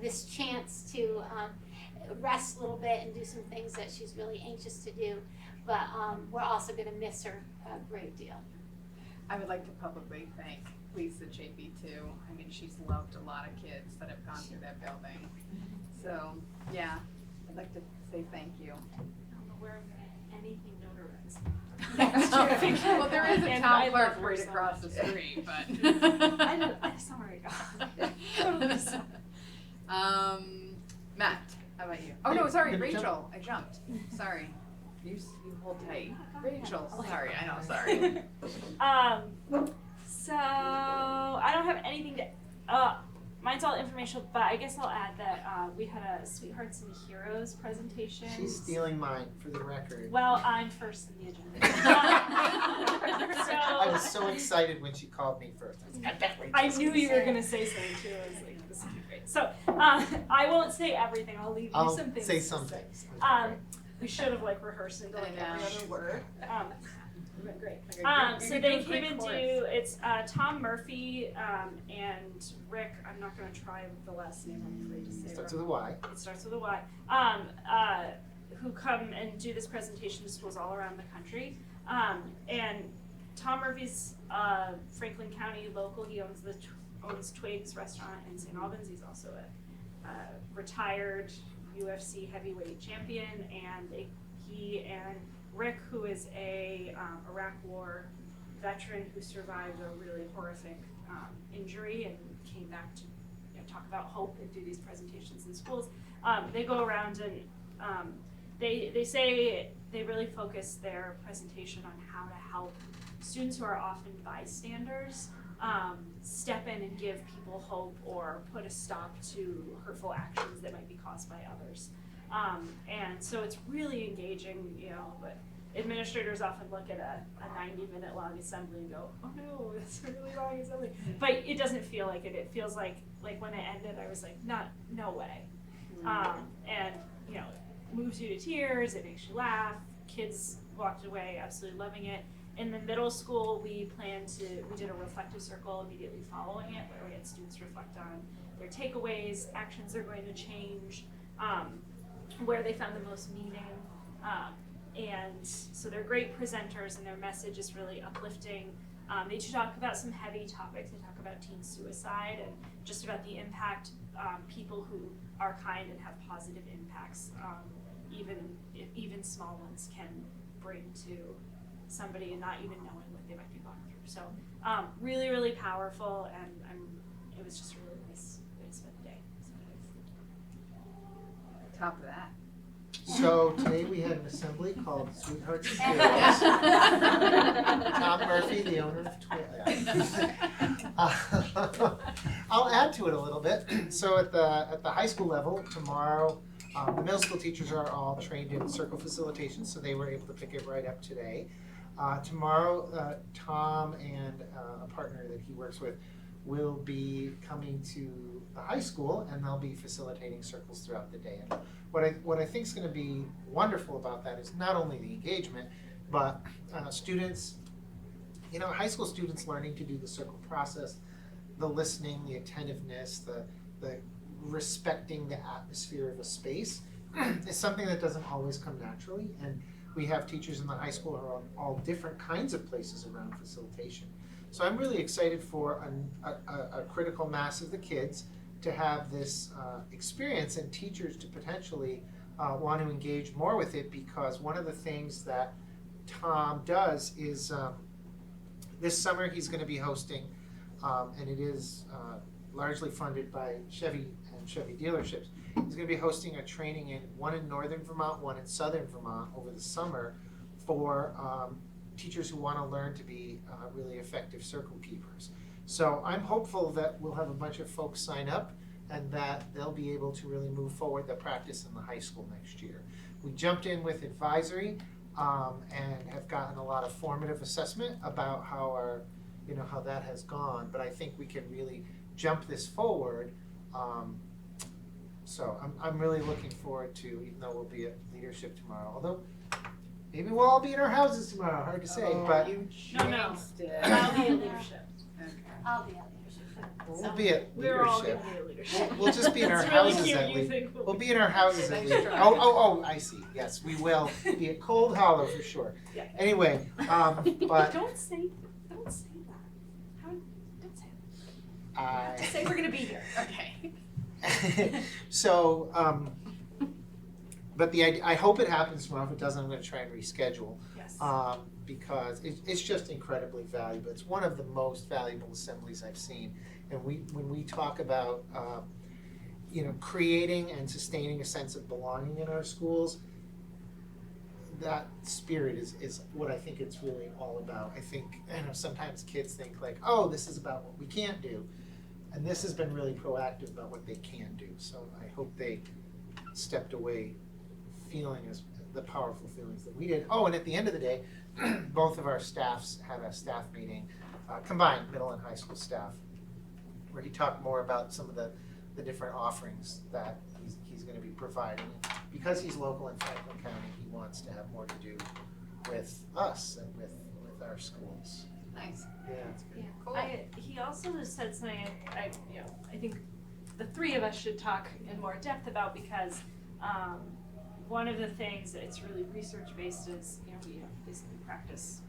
this chance to rest a little bit and do some things that she's really anxious to do. But we're also going to miss her a great deal. I would like to publicly thank Lisa Chafee too. I mean, she's loved a lot of kids that have gone through that building. So, yeah, I'd like to say thank you. I don't know where anything notarized. Well, there is a And town I clerk love her right so across the much. street, but. I saw where it go. Matt, how about you? Oh, no, sorry, Rachel, I jumped. Sorry. You hold tight. Rachel, sorry, I know, sorry. So I don't have anything to, mine's all informational, but I guess I'll add that, we had a Sweethearts and Heroes presentation. She's stealing mine for the record. Well, I'm first in the agenda. I was so excited when she called me first. I was like, I bet I Rachel's knew gonna you say were it. gonna say something too. I was like, this would be great. So, I won't say everything. I'll leave you I'll some things say to some say. things. We should have like rehearsed into like I know. every other word. Would've been great. Like So you they could do a came great into, chorus. it's Tom Murphy and Rick, I'm not gonna try the last name, I'm afraid to say it Starts wrong. with a Y. It starts with a Y. Who come and do this presentation to schools all around the country. And Tom Murphy's Franklin County local. He owns owns Twigs restaurant in St. Albans. He's also a retired UFC heavyweight champion, and he and Rick, who is a Iraq War veteran who survived a really horrific injury and came back to talk about hope and do these presentations in schools. They go around and they say they really focus their presentation on how to help students who are often bystanders step in and give people hope or put a stop to hurtful actions that might be caused by others. And so it's really engaging, but administrators often look at a 90-minute long assembly and go, oh no, it's a really long assembly. But it doesn't feel like it. It feels like when it ended, I was like, no way. And it moves you to tears, it makes you laugh. Kids walked away absolutely loving it. In the middle school, we did a reflective circle immediately following it, where we had students reflect on their takeaways, actions they're going to change, where they found the most meaning. And so they're great presenters, and their message is really uplifting. They talk about some heavy topics. They talk about teen suicide and just about the impact people who are kind and have positive impacts, even small ones, can bring to somebody and not even knowing what they might be going through. So really, really powerful, and it was just a really nice way to spend the day. Top of that. So today we had an assembly called Sweethearts and Heroes. Tom Murphy, the owner of Twigs. I'll add to it a little bit. So at the high school level tomorrow, the middle school teachers are all trained in circle facilitation, so they were able to pick it right up today. Tomorrow, Tom and a partner that he works with will be coming to the high school, and they'll be facilitating circles throughout the day. And what I think is going to be wonderful about that is not only the engagement, but students, high school students learning to do the circle process, the listening, the attentiveness, the respecting the atmosphere of a space. is something that doesn't always come naturally, and we have teachers in the high school who are on all different kinds of places around facilitation. So I'm really excited for a critical mass of the kids to have this experience, and teachers to potentially want to engage more with it, because one of the things that Tom does is this summer he's going to be hosting, and it is largely funded by Chevy and Chevy dealerships. He's going to be hosting a training one in northern Vermont, one in southern Vermont over the summer for teachers who want to learn to be really effective circle keepers. So I'm hopeful that we'll have a bunch of folks sign up and that they'll be able to really move forward the practice in the high school next year. We jumped in with advisory and have gotten a lot of formative assessment about how that has gone, but I think we can really jump this forward. So I'm really looking forward to, even though we'll be at leadership tomorrow, although maybe we'll all be in our houses tomorrow, hard to say, but You No. jinxed it. I'll be in leadership. I'll be at leadership. we'll be at We're all leadership. gonna be at leadership. We'll just be in our It's really houses cute at you least. think We'll be in our houses at Nice least. try. Oh, I see. Yes, we will be at Cold Hollow for sure. Yeah. Anyway, but Don't say that. Don't say that. Just I. say we're gonna be here. Okay. So, but I hope it happens tomorrow. If it doesn't, I'm going to try and reschedule. Yes. Because it's just incredibly valuable. It's one of the most valuable assemblies I've seen. And when we talk about, creating and sustaining a sense of belonging in our schools, that spirit is what I think it's really all about. I think, sometimes kids think like, oh, this is about what we can't do. And this has been really proactive about what they can do. So I hope they stepped away feeling the powerful feelings that we did. Oh, and at the end of the day, both of our staffs had a staff meeting, combined middle and high school staff, where he talked more about some of the different offerings that he's going to be providing. Because he's local in Franklin County, he wants to have more to do with us and with our schools. Nice. Yeah, it's good. Cool. He also has said something I think the three of us should talk in more depth about, because one of the things that's really research based is, we basically practice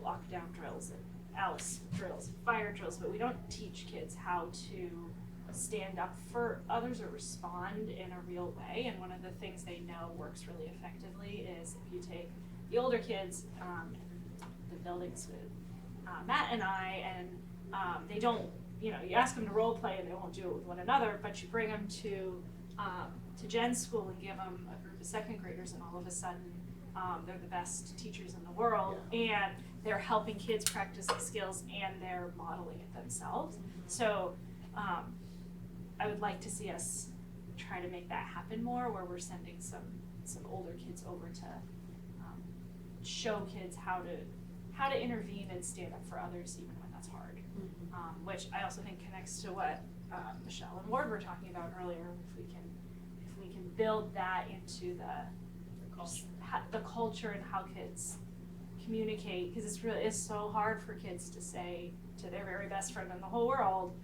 lockdown drills and Alice drills, fire drills, but we don't teach kids how to stand up for others or respond in a real way. And one of the things they know works really effectively is if you take the older kids the buildings with Matt and I, and they don't, you ask them to role play and they won't do it with one another, but you bring them to Jen's school and give them a group of second graders, and all of a sudden they're the best teachers in the world, and they're helping kids practice the skills and they're modeling it themselves. So I would like to see us try to make that happen more, where we're sending some older kids over to show kids how to intervene and stand up for others even when that's hard. Which I also think connects to what Michelle and Ward were talking about earlier. If we can build that into the culture and how kids communicate, because it's so hard for kids to say to their very best friend in the whole world,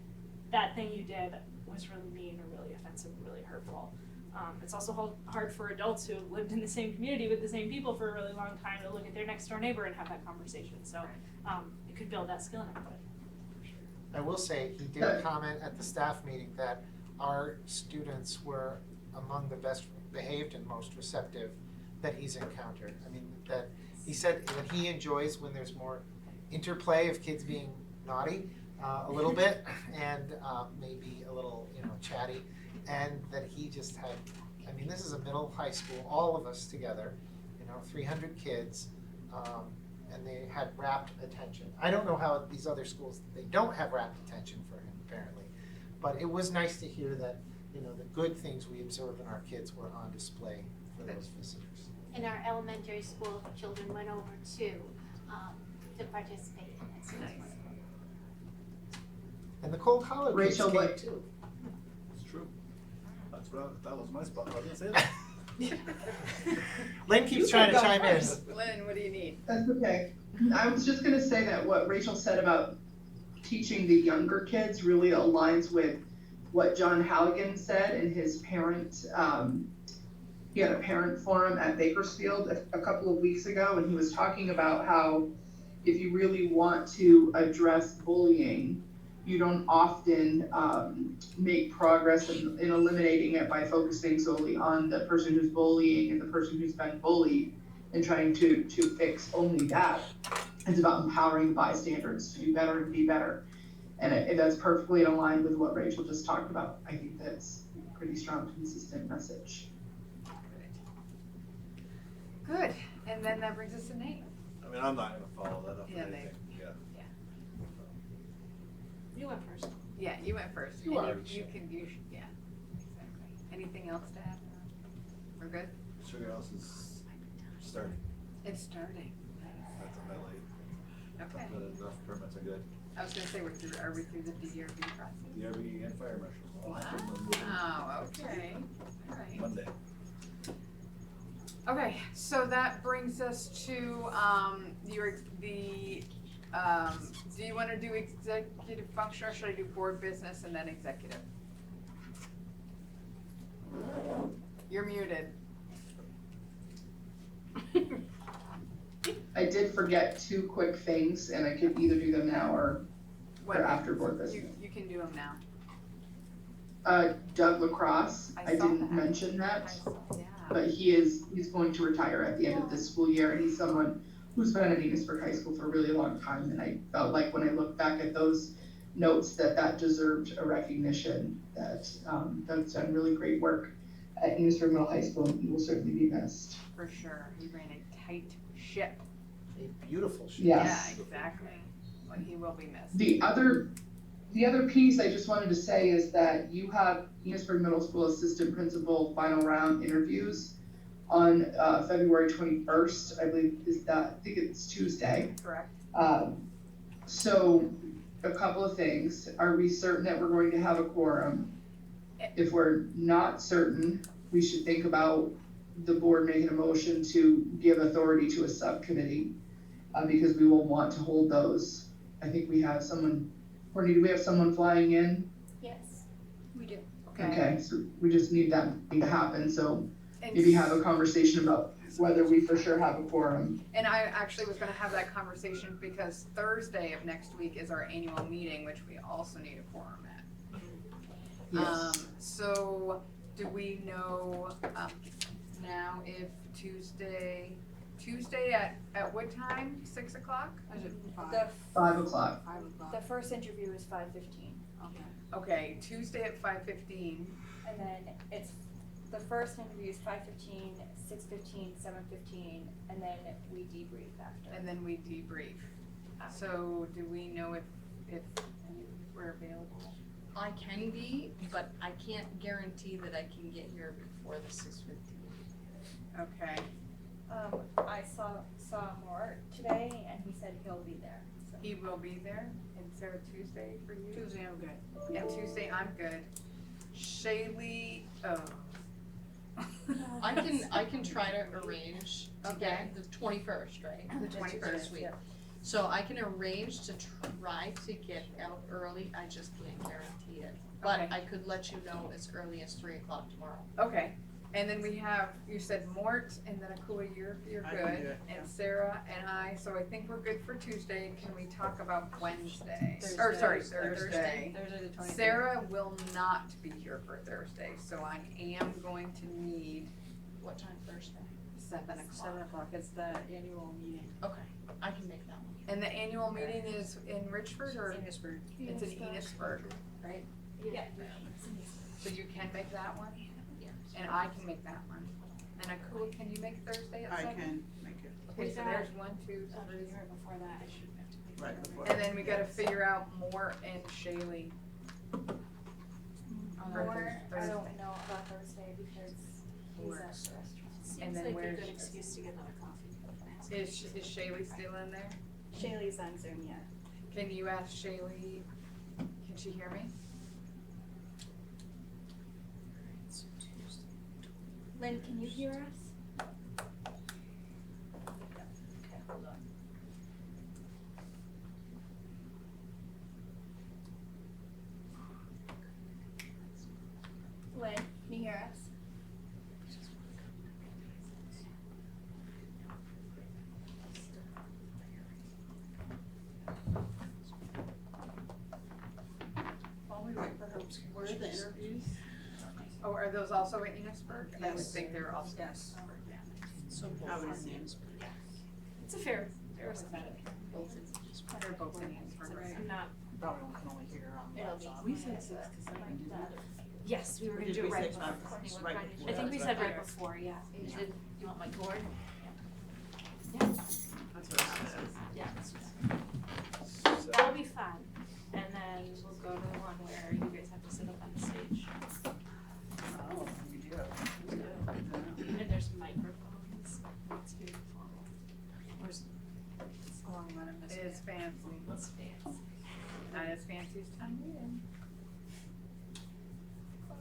that thing you did was really mean or really offensive or really hurtful. It's also hard for adults who have lived in the same community with the same people for a really long time to look at their next door neighbor and have that conversation. So it could build that skill in everybody. I will say, he did comment at the staff meeting that our students were among the best behaved and most receptive that he's encountered. I mean, that he said that he enjoys when there's more interplay of kids being naughty a little bit and maybe a little, chatty, and that he just had, this is a middle high school, all of us together, 300 kids, and they had rapt attention. I don't know how these other schools, they don't have rapt attention for him, apparently. But it was nice to hear that, the good things we observe in our kids were on display for those visitors. In our elementary school, children went over to participate in it. So it was And the Cold Hollow kids Rachel, came what- too. It's true. That was my spot. I was gonna say that. Lynn keeps trying to chime in. Lynn, what do you need? That's okay. I was just gonna say that what Rachel said about teaching the younger kids really aligns with what John Halligan said in his parent he had a parent forum at Bakersfield a couple of weeks ago, and he was talking about how if you really want to address bullying, you don't often make progress in eliminating it by focusing solely on the person who's bullying and the person who's been bullied and trying to fix only that. It's about empowering bystanders to do better and be better. And that's perfectly in line with what Rachel just talked about. I think that's a pretty strong, consistent message. Good, and then that brings us to Nate. I mean, I'm not gonna follow that up with Yeah, anything, yeah. You went first. Yeah, you went first. You and are. You can, yeah, exactly. Anything else to add? We're good? Sugar House is starting, It's starting. that's on my late. Okay. Enough permits are good. I was gonna say, are we through the DRB process? DRB and fire marshal. Wow, okay, all right. Monday. Okay, so that brings us to, do you wanna do executive function, or should I do board business and then executive? You're muted. I did forget 2 quick things, and I could either do them now or What- after board business. You can do them now. Doug Lacrosse, I I saw didn't that. mention that, Yeah. but he's going to retire at the end of this school year, and he's someone who's been at Enosburg High School for a really long time, and I felt like when I look back at those notes that deserved a recognition, that Doug's done really great work at Enosburg Middle High School, and he will certainly be missed. For sure, he ran a tight ship. A beautiful show. Yes. Yeah, exactly. Well, he will be missed. The other piece I just wanted to say is that you have Enosburg Middle School Assistant Principal final round interviews on February 21st, I believe I think it's Tuesday. Correct. So a couple of things. Are we certain that we're going to have a quorum? If we're not certain, we should think about the board making a motion to give authority to a subcommittee, because we will want to hold those. I think we have someone, Courtney, do we have someone flying in? Yes, We do. Okay, so we just need that to happen, so And maybe have a conversation about whether we for sure have a quorum. And I actually was gonna have that conversation because Thursday of next week is our annual meeting, which we also need a quorum at. Yes. So do we know, now if Tuesday at what time? 6 o'clock? Is it The, 5 o'clock. 5 o'clock? the first interview is 5:15, Okay, Tuesday at 5:15. and then the first interview is 5:15, 6:15, 7:15, and then we debrief after. And then we debrief. So do we know if we're available? I can be, but I can't guarantee that I can get here before the 6:15. Okay, I saw Mort today, and he said he'll be there, so. he will be there. And Sarah, Tuesday for you? Tuesday, I'm good. Yeah, Tuesday, I'm good. Shaylee, oh. I can try to arrange to Okay. get the 21st, right? The That's 21st, this week. yeah. So I can arrange to try to get out early, I just can't guarantee it. But Okay. I could let you know as early as 3 o'clock tomorrow. Okay, and then we have, you said Mort, and then Akua, you're I can do good, it, yeah. and Sarah and I, so I think we're good for Tuesday. Can we talk about Wednesday? Thursday. Or sorry, Thursday Thursday. the 23rd. Sarah will not be here for Thursday, so I am going to need What time Thursday? 7 o'clock. 7 o'clock is the annual meeting. Okay, I can make that one. And the annual meeting is in Richford or? Enosburg. It's in Enosburg, right? Yeah. So you can make that one? Yes. And I can make that one. And Akua, can you make Thursday at I 7? can make it Okay, so there's 1, 2, 3. Before that, I should have to pick right it up. before. And then we gotta figure out Mort and Shaylee. Or, I Thursday. don't know about Thursday because he's at the restaurant. And then where's, excuse to get another coffee. is Shaylee still in there? Shaylee's on Zoom yet. Can you ask Shaylee, can she hear me? Lynn, can you hear us? Okay, hold on. Lynn, can you hear us? Where are the interviews? Oh, are those also at Enosburg? I would Yes. think they're also. Yes. So I would assume. It's a fair They're arithmetic. They're both in Enosburg. I'm not, Probably can only hear We said 6 to 7, didn't we? yes, we were gonna do it right before. I think we said right before, yeah. You want my cord? That's what it says. Yeah. So, That'll be fun. And then we'll go to the one where you guys have to sit up on the stage. Oh, we do. And there's microphones. It's beautiful. Where's, It's fancy. it's fancy. Not as fancy as time meeting.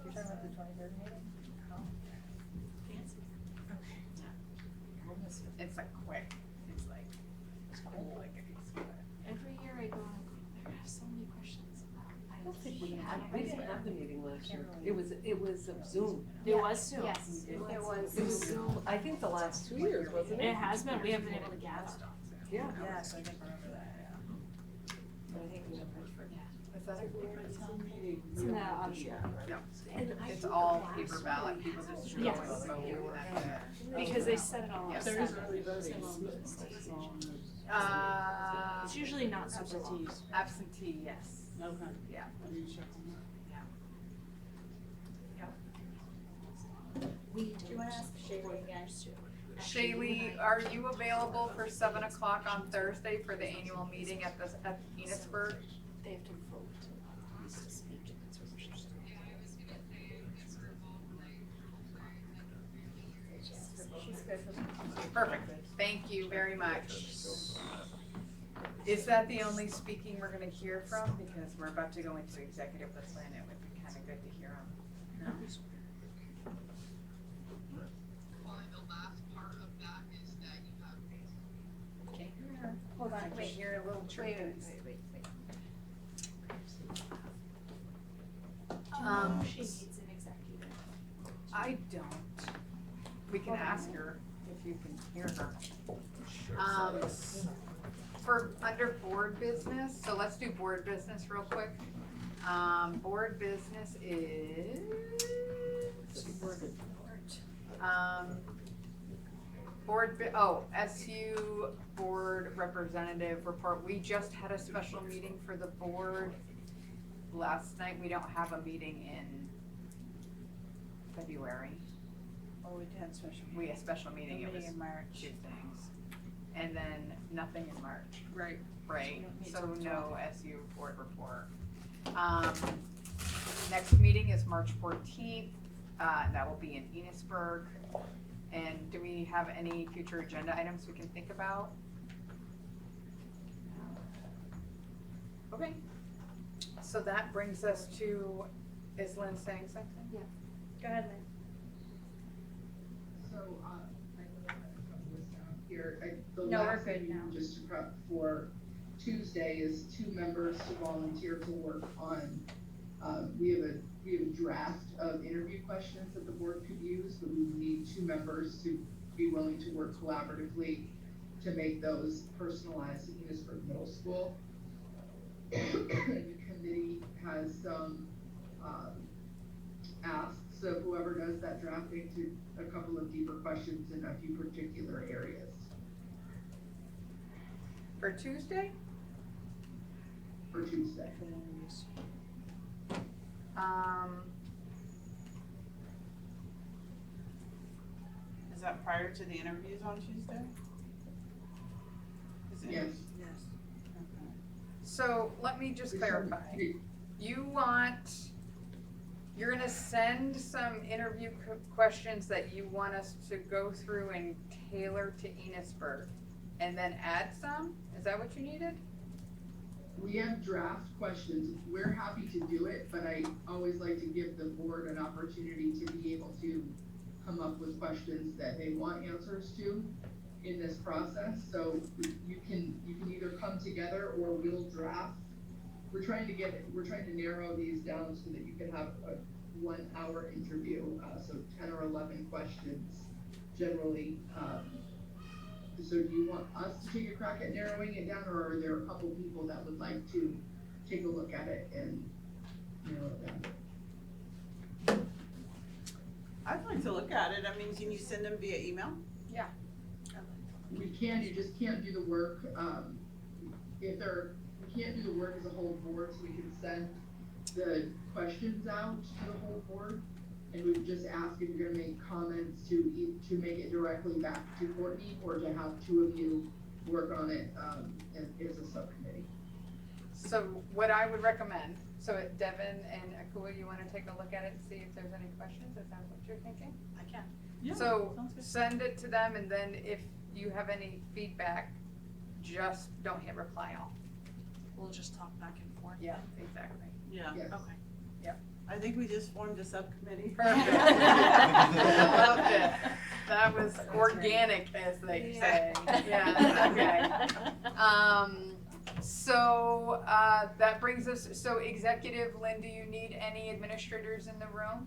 You're talking about the 23rd meeting? Fancy. It's like quick. It's like, like it's quick. Every year I go, there are so many questions about. I don't think we didn't have the meeting last year. It was Zoom. It was soon. Yes, it was. It was Zoom, I think the last 2 years, wasn't It it? has been, we haven't been able to gather. Yeah. Yes, I think I remember that, yeah. But I think it was in Richford. Is that a? No, I'm sure. No. And I It's think all the paper last ballot. one People has just to show Yes. us vote and that's it. Because they set it all up. There is early voting. It's usually not super long. Absentee, yes. Okay. Yeah. I need to check on that. We Do you wanna ask Shaylee again? Shaylee, are you available for 7 o'clock on Thursday for the annual meeting at Enosburg? They have to vote. Perfect. Thank you very much. Is that the only speaking we're gonna hear from? Because we're about to go into executive with Lynn. It would be kinda good to hear him. No? Can't hear her. Hold on, I can wait. hear a little chirp. Wait. She needs an executive. I don't. We can ask her if you can hear her. For under board business, so let's do board business real quick. Board business is. SU board representative report. We just had a special meeting for the board last night. We don't have a meeting in February. Oh, we did have a special meeting. We had a special The meeting. It was meeting in March. 2 things. And then nothing in March. Right. Right, We so don't meet till no SU board report. Next meeting is March 14th, that will be in Enosburg. And do we have any future agenda items we can think about? Okay, so that brings us to, is Lynn saying something? Yeah. Go ahead, Lynn. So, I know I have a couple lists down here. The No, we're last good thing, now. just to prep for Tuesday, is 2 members to volunteer to work on, we have a draft of interview questions that the board could use, but we need 2 members to be willing to work collaboratively to make those personalized to Enosburg Middle School. The committee has some, asks, so whoever does that drafting, to a couple of deeper questions in a few particular areas. For Tuesday? For Tuesday. Is that prior to the interviews on Tuesday? Is it- Yes. Yes. Okay. So let me just clarify. You're gonna send some interview questions that you want us to go through and tailor to Enosburg, and then add some? Is that what you needed? We have draft questions. We're happy to do it, but I always like to give the board an opportunity to be able to come up with questions that they want answers to in this process. So you can either come together or we'll draft. We're trying to narrow these down so that you can have a 1-hour interview, so 10 or 11 questions generally. So do you want us to take a crack at narrowing it down, or are there a couple people that would like to take a look at it and narrow it down. I'd like to look at it. I mean, can you send them via email? We can, you just can't do the work, we can't do the work as a whole board, so we can send the questions out to the whole board. And we would just ask if you're gonna make comments to make it directly back to Courtney, or to have two of you work on it, as a subcommittee. So what I would recommend, so Devin and Akua, you wanna take a look at it and see if there's any questions? Is that what you're thinking? I can. So send it to them, and then if you have any feedback, just don't hit reply all. We'll just talk back and forth. Yeah, exactly. Yeah. Yes. Okay. I think we just formed a subcommittee. Perfect. I loved it. That was organic, as they say. Yeah, okay. So, that brings us, so executive, Lynn, do you need any administrators in the room?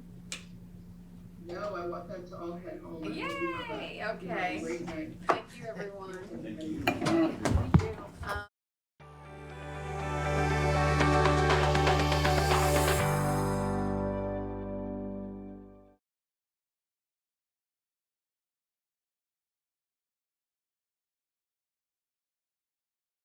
No, I want them to all head home. Yay, okay. Great night. Thank you, everyone. Thank you.